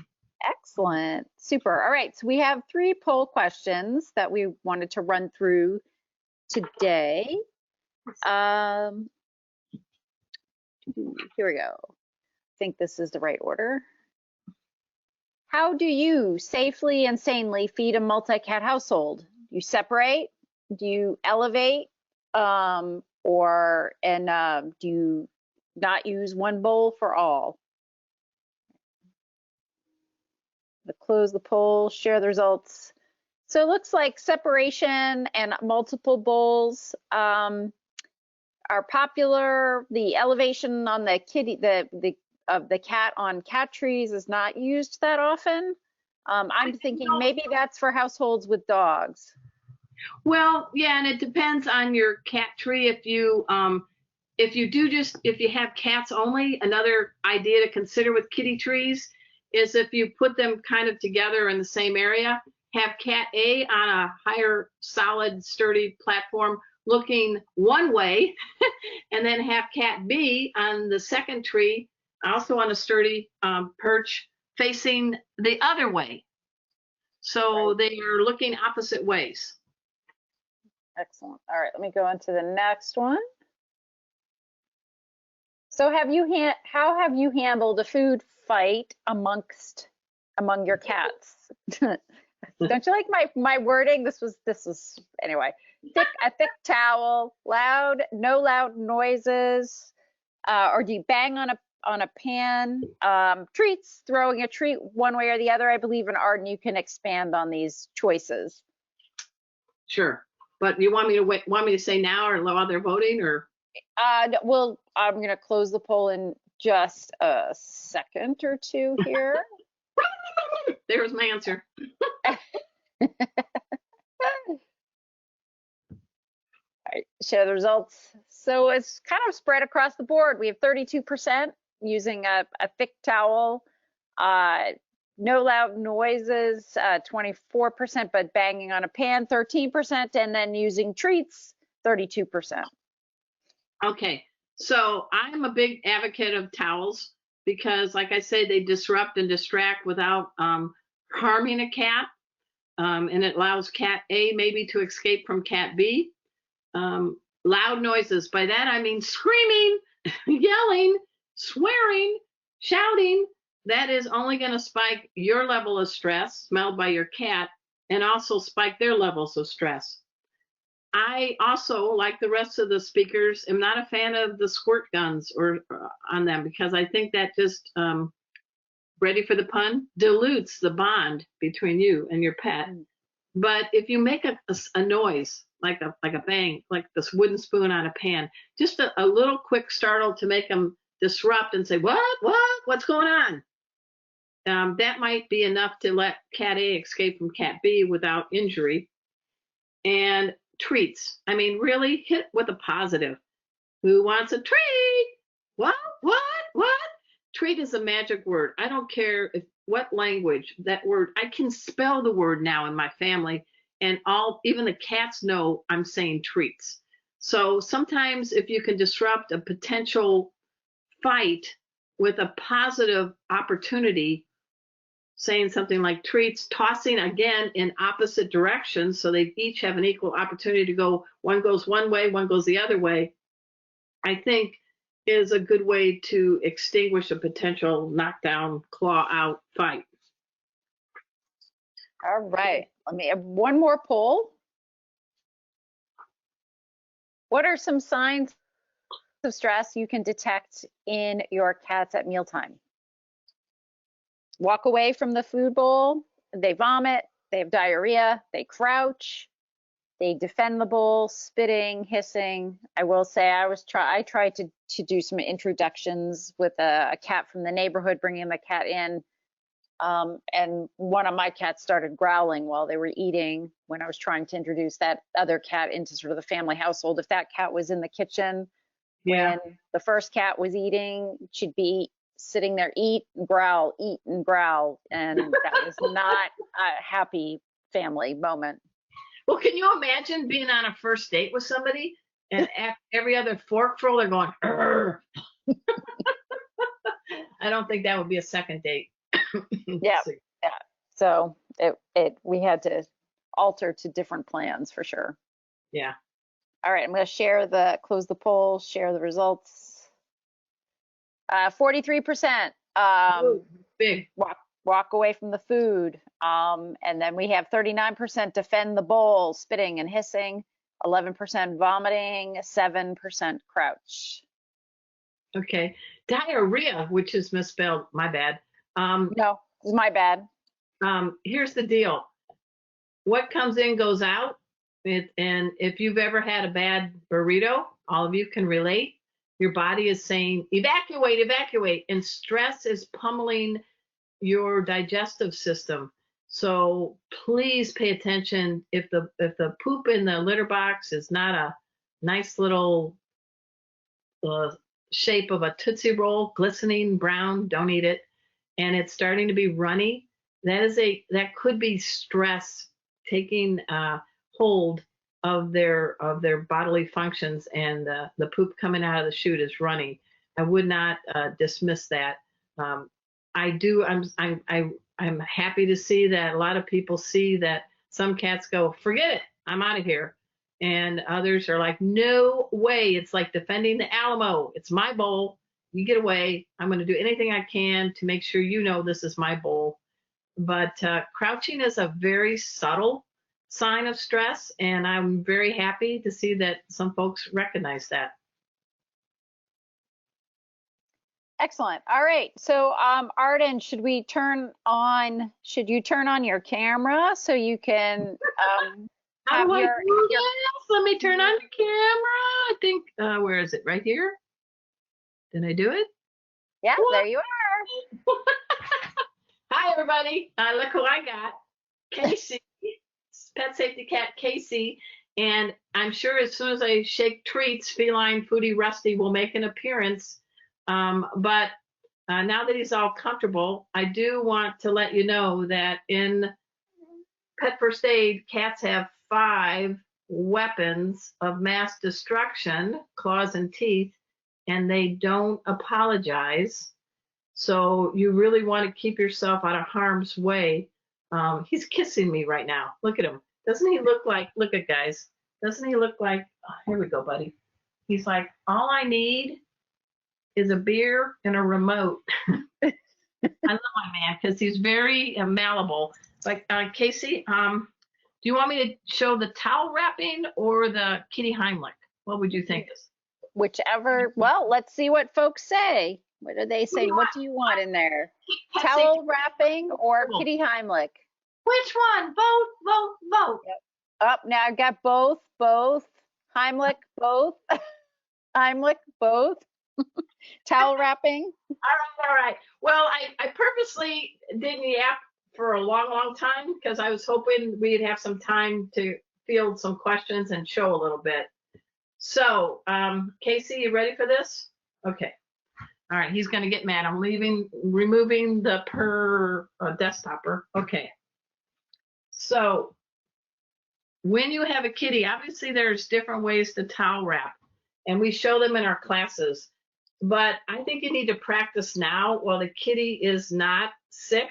Excellent, super. All right, so we have 3 poll questions that we wanted to run through today. Here we go. I think this is the right order. How do you safely and sanely feed a multi-cat household? Do you separate? Do you elevate? Do you not use one bowl for all? Close the poll, share the results. So it looks like separation and multiple bowls are popular. The elevation on the kitty, of the cat on cat trees is not used that often. I'm thinking maybe that's for households with dogs. Well, yeah, and it depends on your cat tree. If you have cats only, another idea to consider with kitty trees is if you put them kind of together in the same area, have cat A on a higher, solid, sturdy platform looking one way, and then have cat B on the second tree, also on a sturdy perch, facing the other way. So Right. they are looking opposite ways. Excellent. All right, let me go on to the next one. So how have you handled a food fight among your cats? Don't you like my wording? This was anyway. A thick towel, no loud noises, or do you bang on a pan? Treats, throwing a treat one way or the other. I believe in Arden you can expand on these choices. Sure, but you want me to say now or while they're voting, or? Well, I'm going to close the poll in just a second or two here. There's my answer. All right, share the results. So it's kind of spread across the board. We have 32% using a thick towel, no loud noises, 24%, but banging on a pan, 13%, and then using treats, 32%. Okay, so I'm a big advocate of towels. because, like I say, they disrupt and distract without harming a cat. And it allows cat A maybe to escape from cat B. Loud noises. By that, I mean screaming, yelling, swearing, shouting. That is only going to spike your level of stress smelled by your cat and also spike their levels of stress. I also, like the rest of the speakers, am not a fan of the squirt guns or on them, because I think that just, ready for the pun, dilutes the bond between you and your pet. But if you make a noise, like a bang, like this wooden spoon on a pan, just a little quick startle to make them disrupt and say, what's going on? That might be enough to let cat A escape from cat B without injury. And treats. I mean, really hit with a positive. Who wants a treat? What? Treat is a magic word. I don't care what language that word. I can spell the word now in my family, and even the cats know I'm saying treats. So sometimes if you can disrupt a potential fight with a positive opportunity, saying something like treats, tossing again in opposite directions so they each have an equal opportunity to go. One goes one way, one goes the other way, I think is a good way to extinguish a potential knockdown, claw out fight. All right. Let me have one more poll. What are some signs of stress you can detect in your cats at mealtime? Walk away from the food bowl, they vomit, they have diarrhea, they crouch, they defend the bowl, spitting, hissing. I will say I tried to do some introductions with a cat from the neighborhood, bringing the cat in. And one of my cats started growling while they were eating when I was trying to introduce that other cat into sort of the family household. If that cat was in the kitchen when the first cat was eating, she'd be sitting there, eat and growl, and that was not a happy family moment. Well, can you imagine being on a first date with somebody and every other forkful they're going, Arr. I don't think that would be a second date. Yeah. So we had to alter to different plans for sure. Yeah. All right, I'm going to close the poll, share the results. 43% big. Walk away from the food. And then we have 39% defend the bowl, spitting and hissing, 11% vomiting, 7% crouch. Okay. Diarrhea, which is misspelled, my bad. No, it's my bad. Here's the deal. What comes in goes out. And if you've ever had a bad burrito, all of you can relate. Your body is saying, evacuate, evacuate. And stress is pummeling your digestive system. So please pay attention. If the poop in the litter box is not a nice little shape of a Tootsie Roll, glistening brown, don't eat it. And it's starting to be runny, that could be stress taking hold of their bodily functions, and the poop coming out of the chute is runny. I would not dismiss that. I'm happy to see that a lot of people see that some cats go, forget it, I'm out of here. And others are like, no way. It's like defending the Alamo. It's my bowl. You get away. I'm going to do anything I can to make sure you know this is my bowl. But crouching is a very subtle sign of stress, and I'm very happy to see that some folks recognize that. Excellent. All right. So, Arden, should you turn on your camera so you can How do I do this? Let me turn on the camera. I think, where is it? Right here? Did I do it? Yeah, what? There you are. Hi, everybody. Look who I got. Casey, pet safety cat Casey. And I'm sure as soon as I shake treats, feline foodie Rusty will make an appearance. But now that he's all comfortable, I do want to let you know that in Pet First Aid, cats have 5 weapons of mass destruction, claws and teeth, and they don't apologize. So you really want to keep yourself out of harm's way. He's kissing me right now. Look at him. Doesn't he look like, look at guys, doesn't he look like, oh, here we go, buddy. He's like, all I need is a beer and a remote. I love my man because he's very malleable. Like, Casey, do you want me to show the towel wrapping or the kitty Heimlich? What would you think? Whichever. Well, let's see what folks say. What do they say? What do you want in there? Towel wrapping or kitty Heimlich? Which one? Vote, vote, vote. Yep. Up now, I've got both. Heimlich, both. Heimlich, both. Towel wrapping. All right. Well, I purposely didn't yap for a long time because I was hoping we'd have some time to field some questions and show a little bit. So, Casey, you ready for this? Okay. All right, he's gonna get mad. I'm removing the desktopper. Okay. So, when you have a kitty, obviously there's different ways to towel wrap, and we show them in our classes. But I think you need to practice now while the kitty is not sick,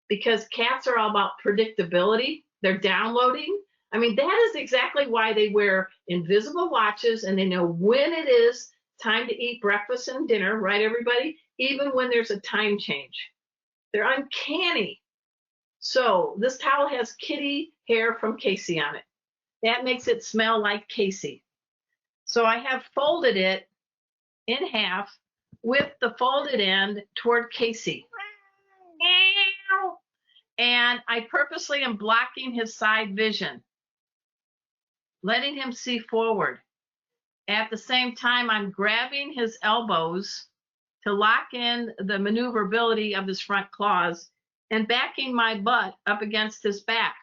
because cats are all about predictability. They're downloading. I mean, that is exactly why they wear invisible watches, and they know when it is time to eat breakfast and dinner, right, everybody? Even when there's a time change. They're uncanny. So this towel has kitty hair from Casey on it. That makes it smell like Casey. So I have folded it in half with the folded end toward Casey. And I purposely am blocking his side vision, letting him see forward. At the same time, I'm grabbing his elbows to lock in the maneuverability of his front claws and backing my butt up against his back.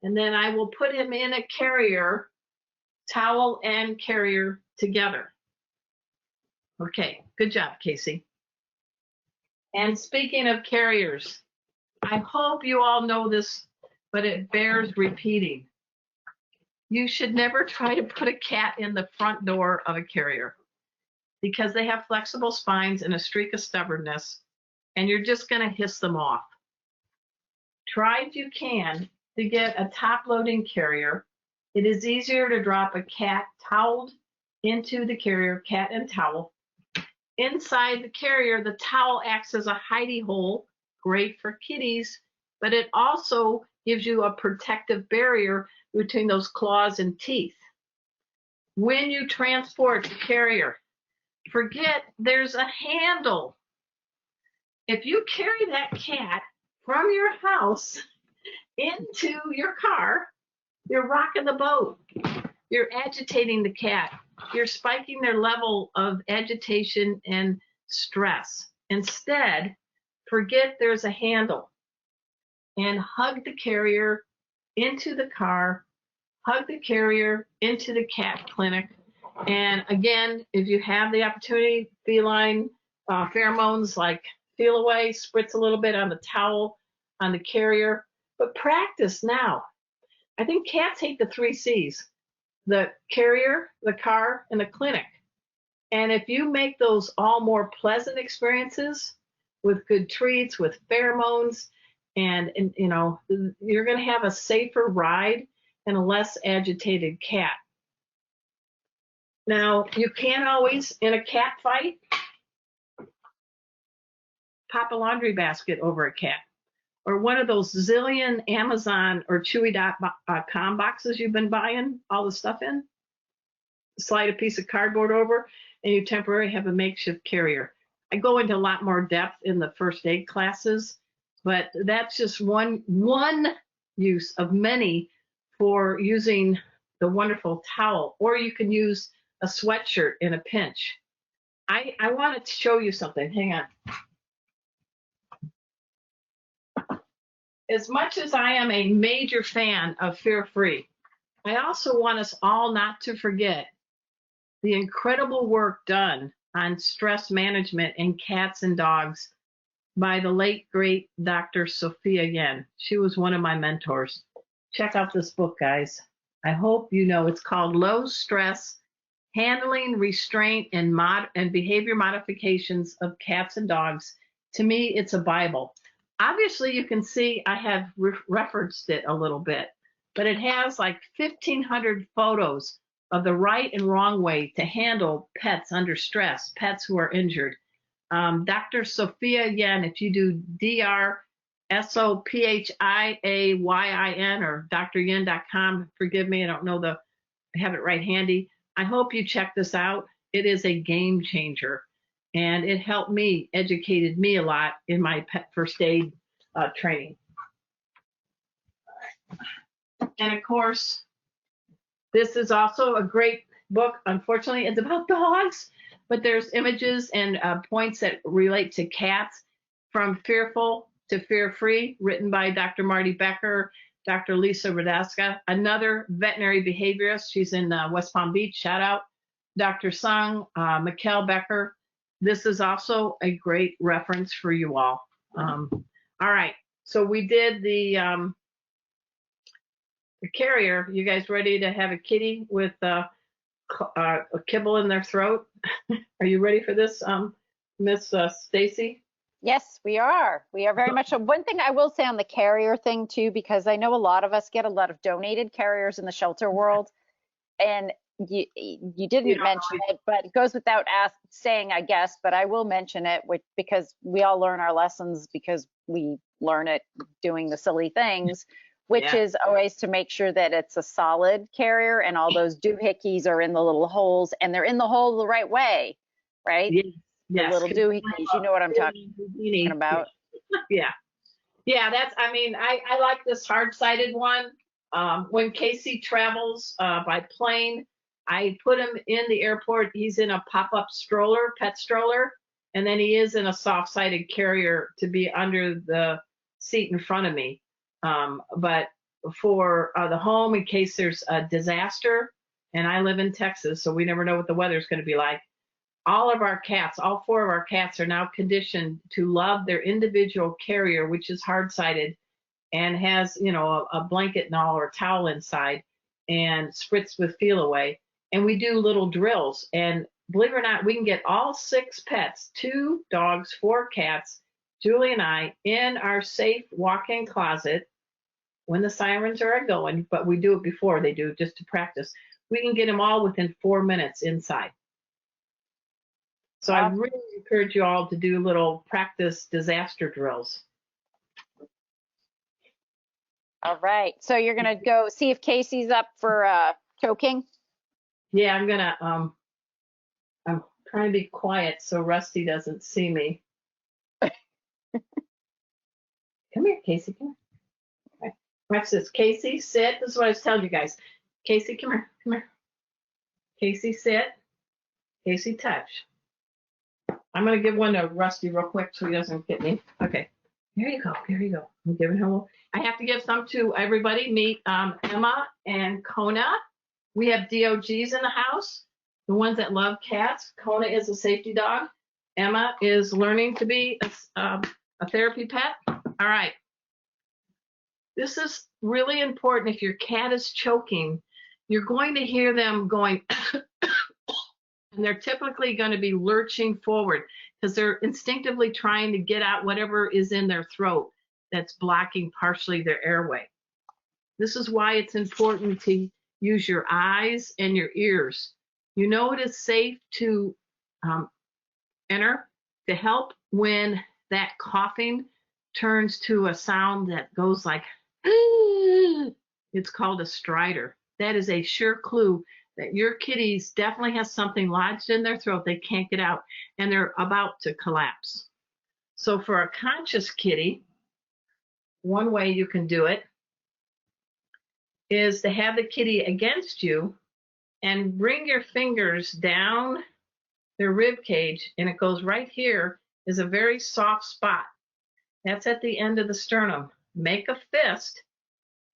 And then I will put him in a carrier, towel and carrier together. Okay, good job, Casey. And speaking of carriers, I hope you all know this, but it bears repeating. You should never try to put a cat in the front door of a carrier because they have flexible spines and a streak of stubbornness, and you're just going to hiss them off. Try if you can to get a top-loading carrier. It is easier to drop a cat toweled into the carrier, cat and towel. Inside the carrier, the towel acts as a hidey hole, great for kitties, but it also gives you a protective barrier between those claws and teeth. When you transport the carrier, forget there's a handle. If you carry that cat from your house into your car, you're rocking the boat. You're agitating the cat. You're spiking their level of agitation and stress. Instead, forget there's a handle and hug the carrier into the car, hug the carrier into the cat clinic. And again, if you have the opportunity, feline pheromones like Feel Away, spritz a little bit on the towel, on the carrier, but practice now. I think cats hate the 3 C's, the carrier, the car, and the clinic. And if you make those all more pleasant experiences with good treats, with pheromones, and you know, you're going to have a safer ride and a less agitated cat. Now, you can't always, in a cat fight, pop a laundry basket over a cat, or one of those zillion Amazon or Chewy.com boxes you've been buying all the stuff in. Slide a piece of cardboard over, and you temporarily have a makeshift carrier. I go into a lot more depth in the first aid classes, but that's just one use of many for using the wonderful towel, or you can use a sweatshirt in a pinch. I want to show you something. Hang on. As much as I am a major fan of Fear Free, I also want us all not to forget the incredible work done on stress management in cats and dogs by the late, great Dr. Sophia Yen. She was one of my mentors. Check out this book, guys. I hope you know it's called Low Stress, Handling Restraint and Behavior Modifications of Cats and Dogs, To me, it's a Bible. Obviously, you can see I have referenced it a little bit, but it has like 1,500 photos of the right and wrong way to handle pets under stress, pets who are injured. Dr. Sophia Yen, if you do DrSophiaYin or dryen.com, forgive me, I don't know I have it right handy. I hope you check this out. It is a game changer, and it helped me, educated me a lot in my pet first aid training. And of course, this is also a great book. Unfortunately, it's about dogs, but there's images and points that relate to cats, From Fearful to Fear-Free, written by Dr. Marty Becker, Dr. Lisa Radeska, another veterinary behaviorist. She's in West Palm Beach. Shout out, Dr. Sung, Mikkel Becker. This is also a great reference for you all. All right, so we did the carrier. You guys ready to have a kitty with a kibble in their throat? Are you ready for this, Miss Stacy? Yes, we are. We are very much so. One thing I will say on the carrier thing too, because I know a lot of us get a lot of donated carriers in the shelter world, and you didn't mention it, but it goes without saying, I guess, but I will mention it because we all learn our lessons because we learn it doing the silly things, which is always to make sure that it's a solid carrier and all those doohickeys are in the little holes and they're in the hole the right way, right? Yes. The little doohickeys, you know what I'm talking about. Yeah, I like this hard-sided one. When Casey travels by plane, I put him in the airport. He's in a pop-up stroller, pet stroller, and then he is in a soft-sided carrier to be under the seat in front of me. But for the home, in case there's a disaster, and I live in Texas, so we never know what the weather's going to be like. All of our cats, all 4 of our cats, are now conditioned to love their individual carrier, which is hard-sided and has, a blanket and all or a towel inside and spritz with Feel Away. And we do little drills. And believe it or not, we can get all 6 pets, 2 dogs, 4 cats, Julie and I, in our safe walk-in closet when the sirens are going, but we do it before they do, just to practice. We can get them all within 4 minutes inside. So I really encourage you all to do little practice disaster drills. All right. So you're going to go see if Casey's up for choking? Yeah, I'm going to, I'm trying to be quiet so Rusty doesn't see me. Come here, Casey, come here. Okay. Watch this. Casey, sit. This is what I was telling you guys. Casey, come here, come here. Casey, sit. Casey, touch. I'm going to give one to Rusty real quick so he doesn't get me. Okay. Here you go. Here you go. I'm giving him I have to give some to everybody. Meet Emma and Kona. We have DOGs in the house, the ones that love cats. Kona is a safety dog. Emma is learning to be a therapy pet. All right. This is really important. If your cat is choking, you're going to hear them going, and they're typically going to be lurching forward because they're instinctively trying to get out whatever is in their throat that's blocking partially their airway. This is why it's important to use your eyes and your ears. You know it is safe to enter to help when that coughing turns to a sound that goes like, it's called a stridor. That is a sure clue that your kitties definitely has something lodged in their throat they can't get out, and they're about to collapse. So for a conscious kitty, one way you can do it is to have the kitty against you and bring your fingers down their rib cage, and it goes right here is a very soft spot. That's at the end of the sternum. Make a fist,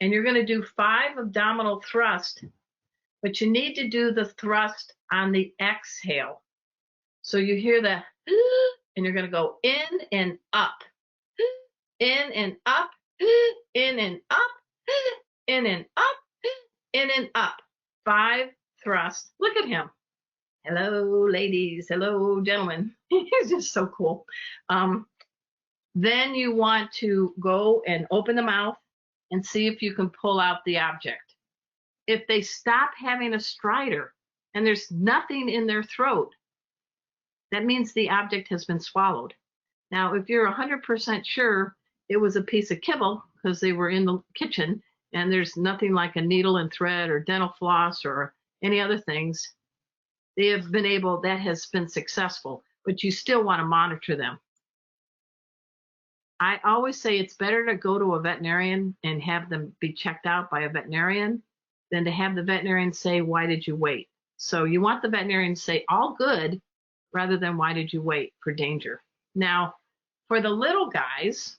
and you're going to do 5 abdominal thrusts, but you need to do the thrust on the exhale. So you hear the, and you're going to go in and up, in and up, in and up, in and up, in and up. 5 thrusts. Look at him. Hello, ladies. Hello, gentlemen. He's just so cool. Then you want to go and open the mouth and see if you can pull out the object. If they stop having a stridor and there's nothing in their throat, that means the object has been swallowed. Now, if you're 100% sure it was a piece of kibble because they were in the kitchen and there's nothing like a needle and thread or dental floss or any other things, they have been able, that has been successful, but you still want to monitor them. I always say it's better to go to a veterinarian and have them be checked out by a veterinarian than to have the veterinarian say, why did you wait? So you want the veterinarian to say, all good, rather than why did you wait for danger. Now, for the little guys,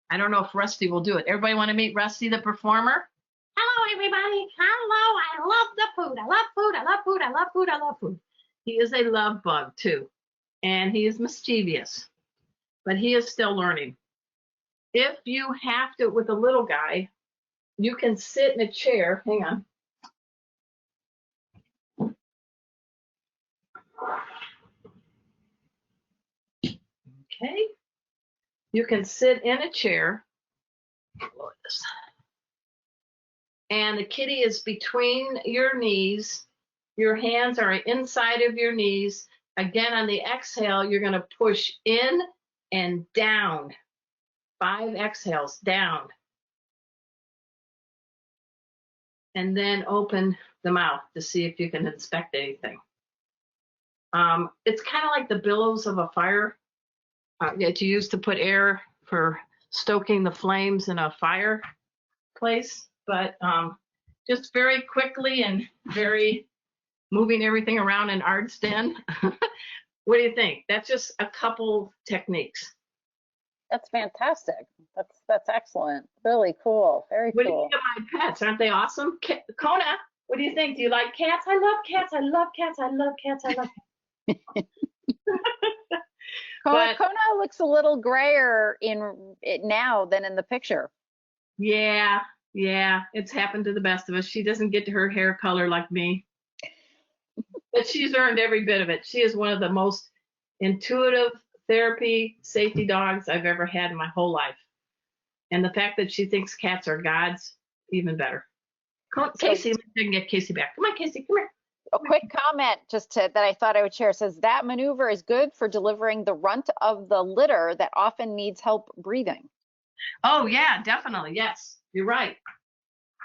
I don't know if Rusty will do it. Everybody want to meet Rusty, the performer? Hello, everybody. Hello. I love the food. I love food. I love food. I love food. I love food. He is a love bug, too. And he is mischievous, but he is still learning. If you have to, with a little guy, you can sit in a chair. Hang on. Okay. You can sit in a chair. And the kitty is between your knees. Your hands are inside of your knees. Again, on the exhale, you're going to push in and down. 5 exhales, down. And then open the mouth to see if you can inspect anything. It's kind of like the billows of a fire that you use to put air for stoking the flames in a fireplace, but just very quickly and very moving everything around in Ard's den. What do you think? That's just a couple techniques. That's fantastic. That's excellent. Really cool. Very cool. What do you think of my pets? Aren't they awesome? Kona, what do you think? Do you like cats? I love cats. I love cats. I love cats. I love cats. Kona looks a little grayer in it now than in the picture. Yeah, it's happened to the best of us. She doesn't get to her hair color like me, but she's earned every bit of it. She is one of the most intuitive therapy safety dogs I've ever had in my whole life. And the fact that she thinks cats are gods, even better. Casey, let's get Casey back. Come on, Casey, come here. A quick comment that I thought I would share says that maneuver is good for delivering the runt of the litter that often needs help breathing. Oh yeah, definitely. Yes, you're right.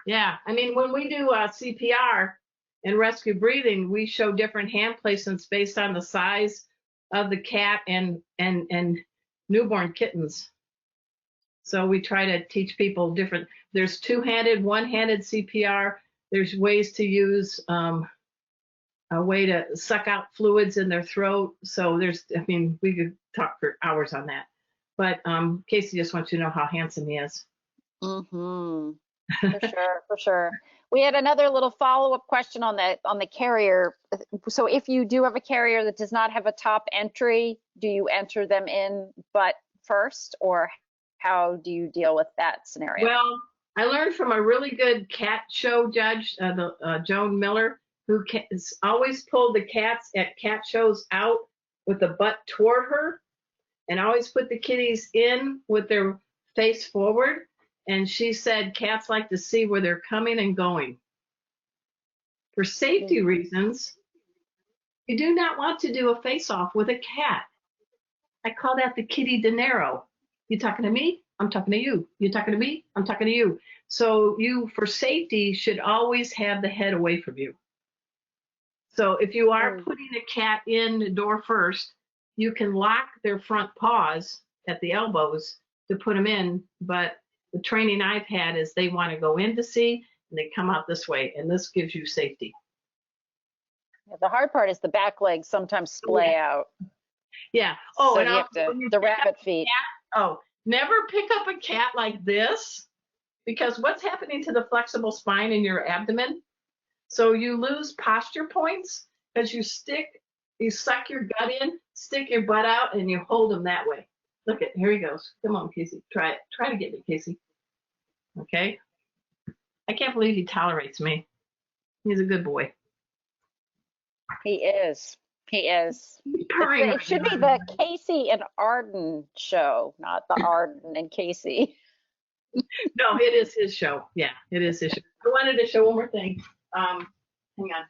Yeah, I mean, when we do CPR and rescue breathing, we show different hand placements based on the size of the cat and newborn kittens. So we try to teach people different. There's two-handed, one-handed CPR. There's ways to use a way to suck out fluids in their throat. So we could talk for hours on that. But Casey just wants you to know how handsome he is. Mm-hmm. For sure. We had another little follow-up question on the carrier. So if you do have a carrier that does not have a top entry, do you enter them in butt first, or how do you deal with that scenario? Well, I learned from a really good cat show judge, Joan Miller, who has always pulled the cats at cat shows out with the butt toward her and always put the kitties in with their face forward. And she said cats like to see where they're coming and going. For safety reasons, you do not want to do a face-off with a cat. I call that the kitty dinero. You talking to me? I'm talking to you. You talking to me? I'm talking to you. So you, for safety, should always have the head away from you. So if you are putting a cat in the door first, you can lock their front paws at the elbows to put them in, but the training I've had is they want to go in to see and they come out this way, and this gives you safety. Yeah, the hard part is the back legs sometimes splay out. Yeah. Oh, so and you have the rabbit feet. Never pick up a cat like this, because what's happening to the flexible spine in your abdomen? So you lose posture points because you suck your gut in, stick your butt out, and you hold them that way. Look at, here he goes. Come on, Casey. Try it. Try to get me, Casey. Okay. I can't believe he tolerates me. He's a good boy. He is. He is. Purring It right should be now. the Casey and Arden show, not the Arden and Casey. No, it is his show. Yeah, it is his show. I wanted to show one more thing. Hang on.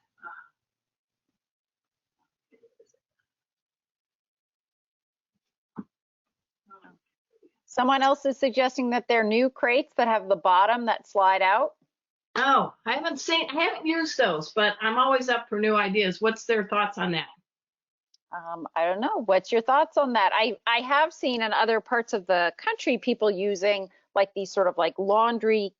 Someone else is suggesting that they're new crates that have the bottom that slide out. Oh, I haven't used those, but I'm always up for new ideas. What's their thoughts on that? I don't know. What's your thoughts on that? I have seen in other parts of the country people using like these sort of like laundry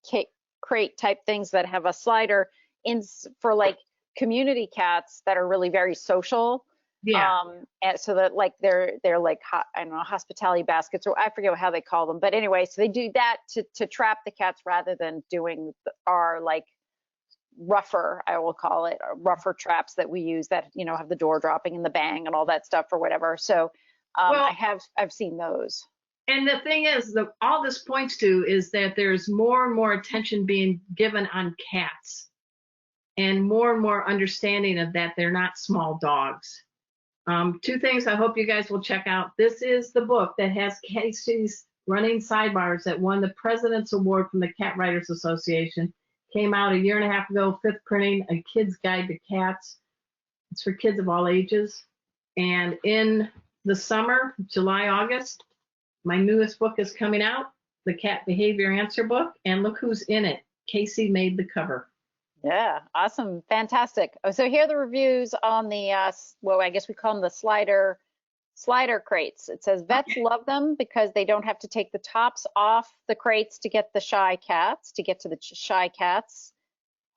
crate type things that have a slider in for like community cats that are really very social. Yeah. And so that like they're like I don't know, hospitality baskets, or I forget how they call them, but anyway, so they do that to trap the cats rather than doing our like rougher, I will call it, rougher traps that we use that, you know, have the door dropping and the bang and all that stuff or whatever. So Well, I've seen those. and the thing is, all this points to is that there's more and more attention being given on cats, and more understanding of that they're not small dogs. Two things I hope you guys will check out. This is the book that has Casey's running sidebars that won the President's Award from the Cat Writers Association. Came out a year and a half ago, 5th printing, A Kid's Guide to Cats. It's for kids of all ages. And in the summer, July, August, my newest book is coming out, the Cat Behavior Answer book. And look who's in it. Casey made the cover. Yeah, awesome, fantastic. Oh, so here are the reviews on the well, I guess we call them the slider crates. It says vets love them because they don't have to take the tops off the crates to get the shy cats, to get to the shy cats.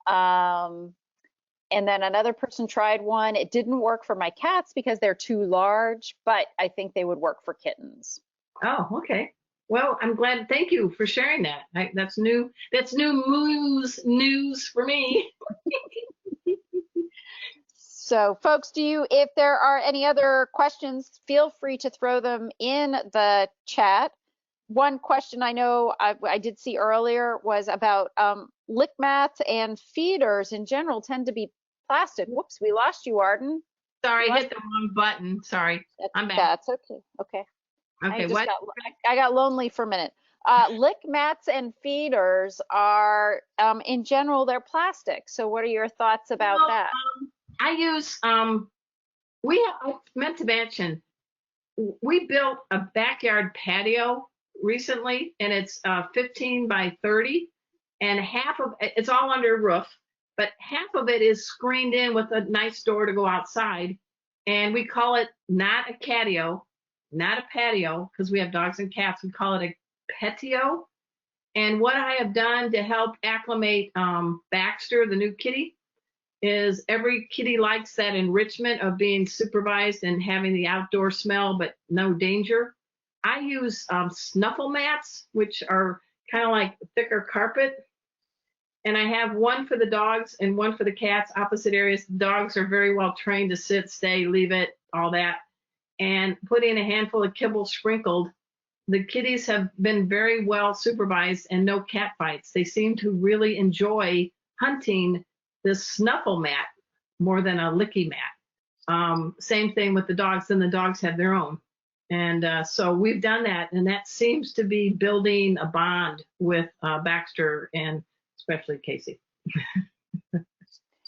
And then another person tried one. It didn't work for my cats because they're too large, but I think they would work for kittens. Oh, okay. Well, I'm glad. Thank you for sharing that. That's new. That's new news for me. So folks, if there are any other questions, feel free to throw them in the chat. One question I know I did see earlier was about lick mats and feeders in general tend to be plastic. Whoops, we lost you, Arden. Sorry, I hit the wrong button. Sorry. I'm back. That's okay. Okay. Okay, what? I got lonely for a minute. Lick mats and feeders are, in general, they're plastic. So what are your thoughts about that? I use, I meant to mention, we built a backyard patio recently, and it's 15 by 30, and half of it's all under roof, but half of it is screened in with a nice door to go outside, and we call it not a catio, not a patio, because we have dogs and cats. We call it a petio. And what I have done to help acclimate Baxter, the new kitty, is every kitty likes that enrichment of being supervised and having the outdoor smell, but no danger. I use snuffle mats, which are kind of like thicker carpet. And I have one for the dogs and one for the cats, opposite areas. The dogs are very well trained to sit, stay, leave it, all that. And put in a handful of kibble sprinkled. The kitties have been very well supervised and no cat fights. They seem to really enjoy hunting this snuffle mat more than a licky mat. Same thing with the dogs, and the dogs have their own. And so we've done that, and that seems to be building a bond with Baxter and especially Casey.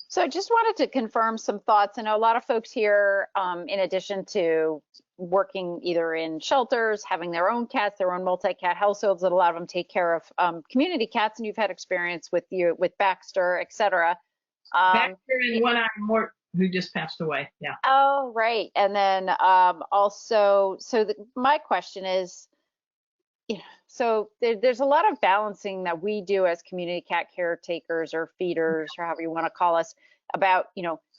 So I just wanted to confirm some thoughts. I know a lot of folks here, in addition to working either in shelters, having their own cats, their own multi-cat households, that a lot of them take care of community cats, and you've had experience with Baxter, et cetera. Baxter and one eye Mort, who just passed away. Yeah. Oh, right. And then also, my question is, so there's a lot of balancing that we do as community cat caretakers or feeders, or however you want to call us, about,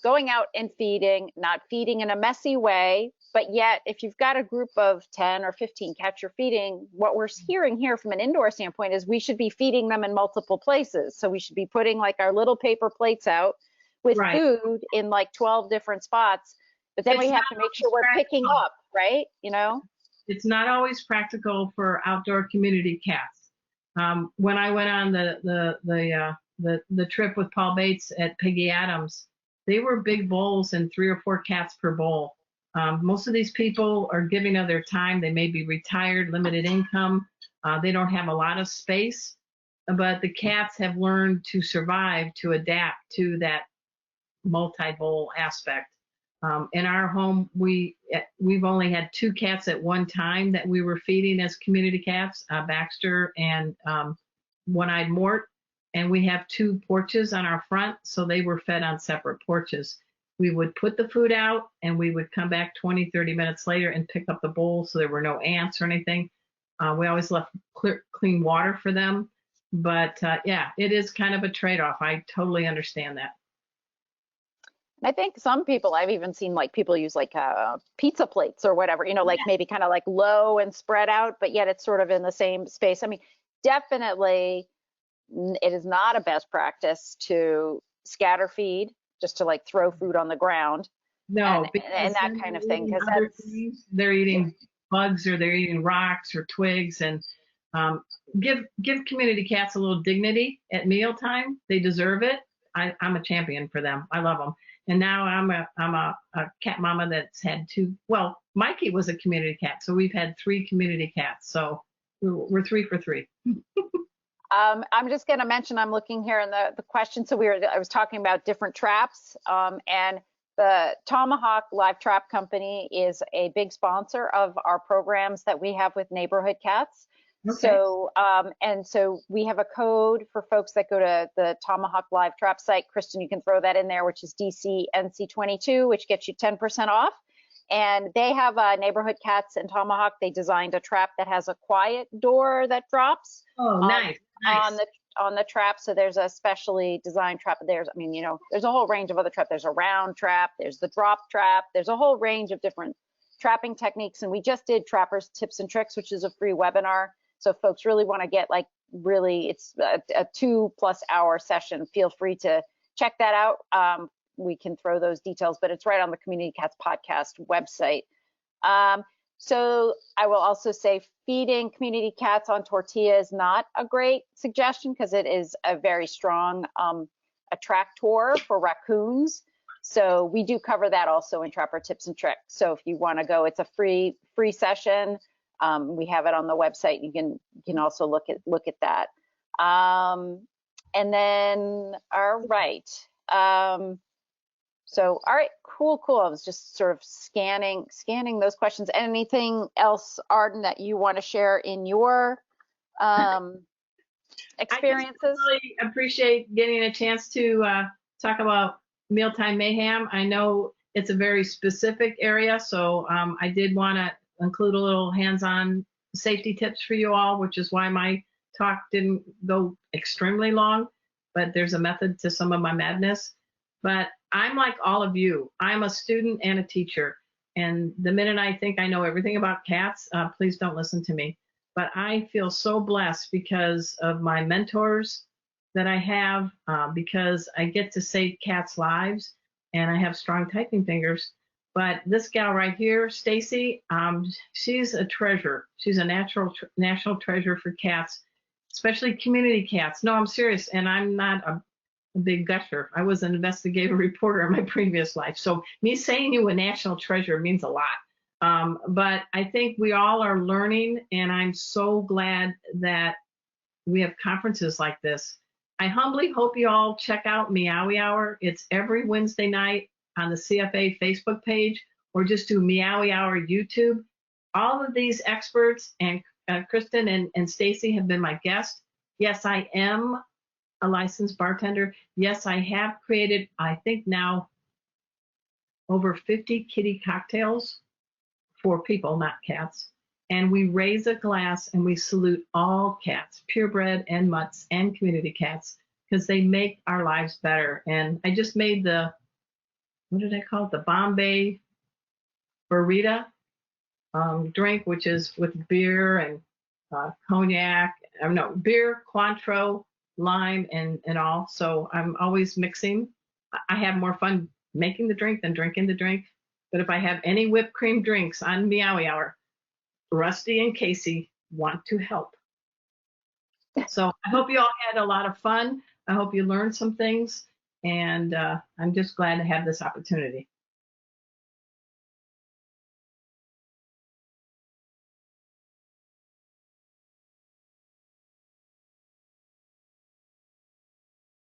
going out and feeding, not feeding in a messy way, but yet if you've got a group of 10 or 15 cats you're feeding, what we're hearing here from an indoor standpoint is we should be feeding them in multiple places. So we should be putting like our little paper plates out with food in like 12 different spots, but then we have to make sure we're picking up, right? It's not always practical for outdoor community cats. When I went on the trip with Paul Bates at Peggy Adams, they were big bowls and 3 or 4 cats per bowl. Most of these people are giving of their time. They may be retired, limited income. They don't have a lot of space, but the cats have learned to survive, to adapt to that multi-bowl aspect. In our home, we've only had 2 cats at one time that we were feeding as community cats, Baxter and One-Eyed Mort, and we have 2 porches on our front, so they were fed on separate porches. We would put the food out and we would come back 20, 30 minutes later and pick up the bowl so there were no ants or anything. We always left clean water for them. But yeah, it is kind of a trade-off. I totally understand that. I think some people, I've even seen like people use like pizza plates or whatever, like maybe kind of like low and spread out, but yet it's sort of in the same space. I mean, definitely it is not a best practice to scatter feed, just to like throw food on the ground. No, and that kind of thing, because they're eating bugs or they're eating rocks or twigs, and give community cats a little dignity at mealtime. They deserve it. I'm a champion for them. I love them. And now I'm a cat mama that's had 2. Well, Mikey was a community cat, so we've had 3 community cats. So we're 3 for 3. I'm just going to mention, I'm looking here in the question. So I was talking about different traps, and the Tomahawk Live Trap Company is a big sponsor of our programs that we have with Neighborhood Cats. Okay. So, and so we have a code for folks that go to the Tomahawk Live Trap site. Kristen, you can throw that in there, which is DCNC22, which gets you 10% off. And they have Neighborhood Cats and Tomahawk. They designed a trap that has a quiet door that drops. Oh, nice. On the trap. So there's a specially designed trap. There's a whole range of other traps. There's a round trap, there's the drop trap, there's a whole range of different trapping techniques. And we just did Trappers Tips and Tricks, which is a free webinar. So if folks really want to get it's a 2+ hour session, feel free to check that out. We can throw those details, but it's right on the Community Cats podcast website. So I will also say feeding community cats on tortilla is not a great suggestion because it is a very strong attractor for raccoons. So we do cover that also in Trapper Tips and Tricks. So if you want to go, it's a free session. We have it on the website. You can also look at that. And then, all right. So, all right, cool. I was just sort of scanning those questions. Anything else, Arden, that you want to share in your experiences? I really appreciate getting a chance to talk about Mealtime Mayhem. I know it's a very specific area, so I did want to include a little hands-on safety tips for you all, which is why my talk didn't go extremely long, but there's a method to some of my madness. But I'm like all of you. I'm a student and a teacher. And the minute I think I know everything about cats, please don't listen to me. But I feel so blessed because of my mentors that I have, because I get to save cats' lives and I have strong typing fingers. But this gal right here, Stacy, she's a treasure. She's a national treasure for cats, especially community cats. No, I'm serious. And I'm not a big gusher. I was an investigative reporter in my previous life. So me saying you a national treasure means a lot. But I think we all are learning, and I'm so glad that we have conferences like this. I humbly hope you all check out Meowie Hour. It's every Wednesday night on the CFA Facebook page, or just do Meowie Hour YouTube. All of these experts and Kristen and Stacy have been my guests. Yes, I am a licensed bartender. Yes, I have created, I think now, over 50 kitty cocktails for people, not cats. And we raise a glass and we salute all cats, purebred and mutts and community cats, because they make our lives better. And I just made what did I call it? The Bombay Burrito drink, which is with beer and cognac, beer, Cointreau, lime, and all. So I'm always mixing. I have more fun making the drink than drinking the drink. But if I have any whipped cream drinks on Meowie Hour, Rusty and Casey want to help. So I hope you all had a lot of fun. I hope you learned some things. And I'm just glad to have this opportunity.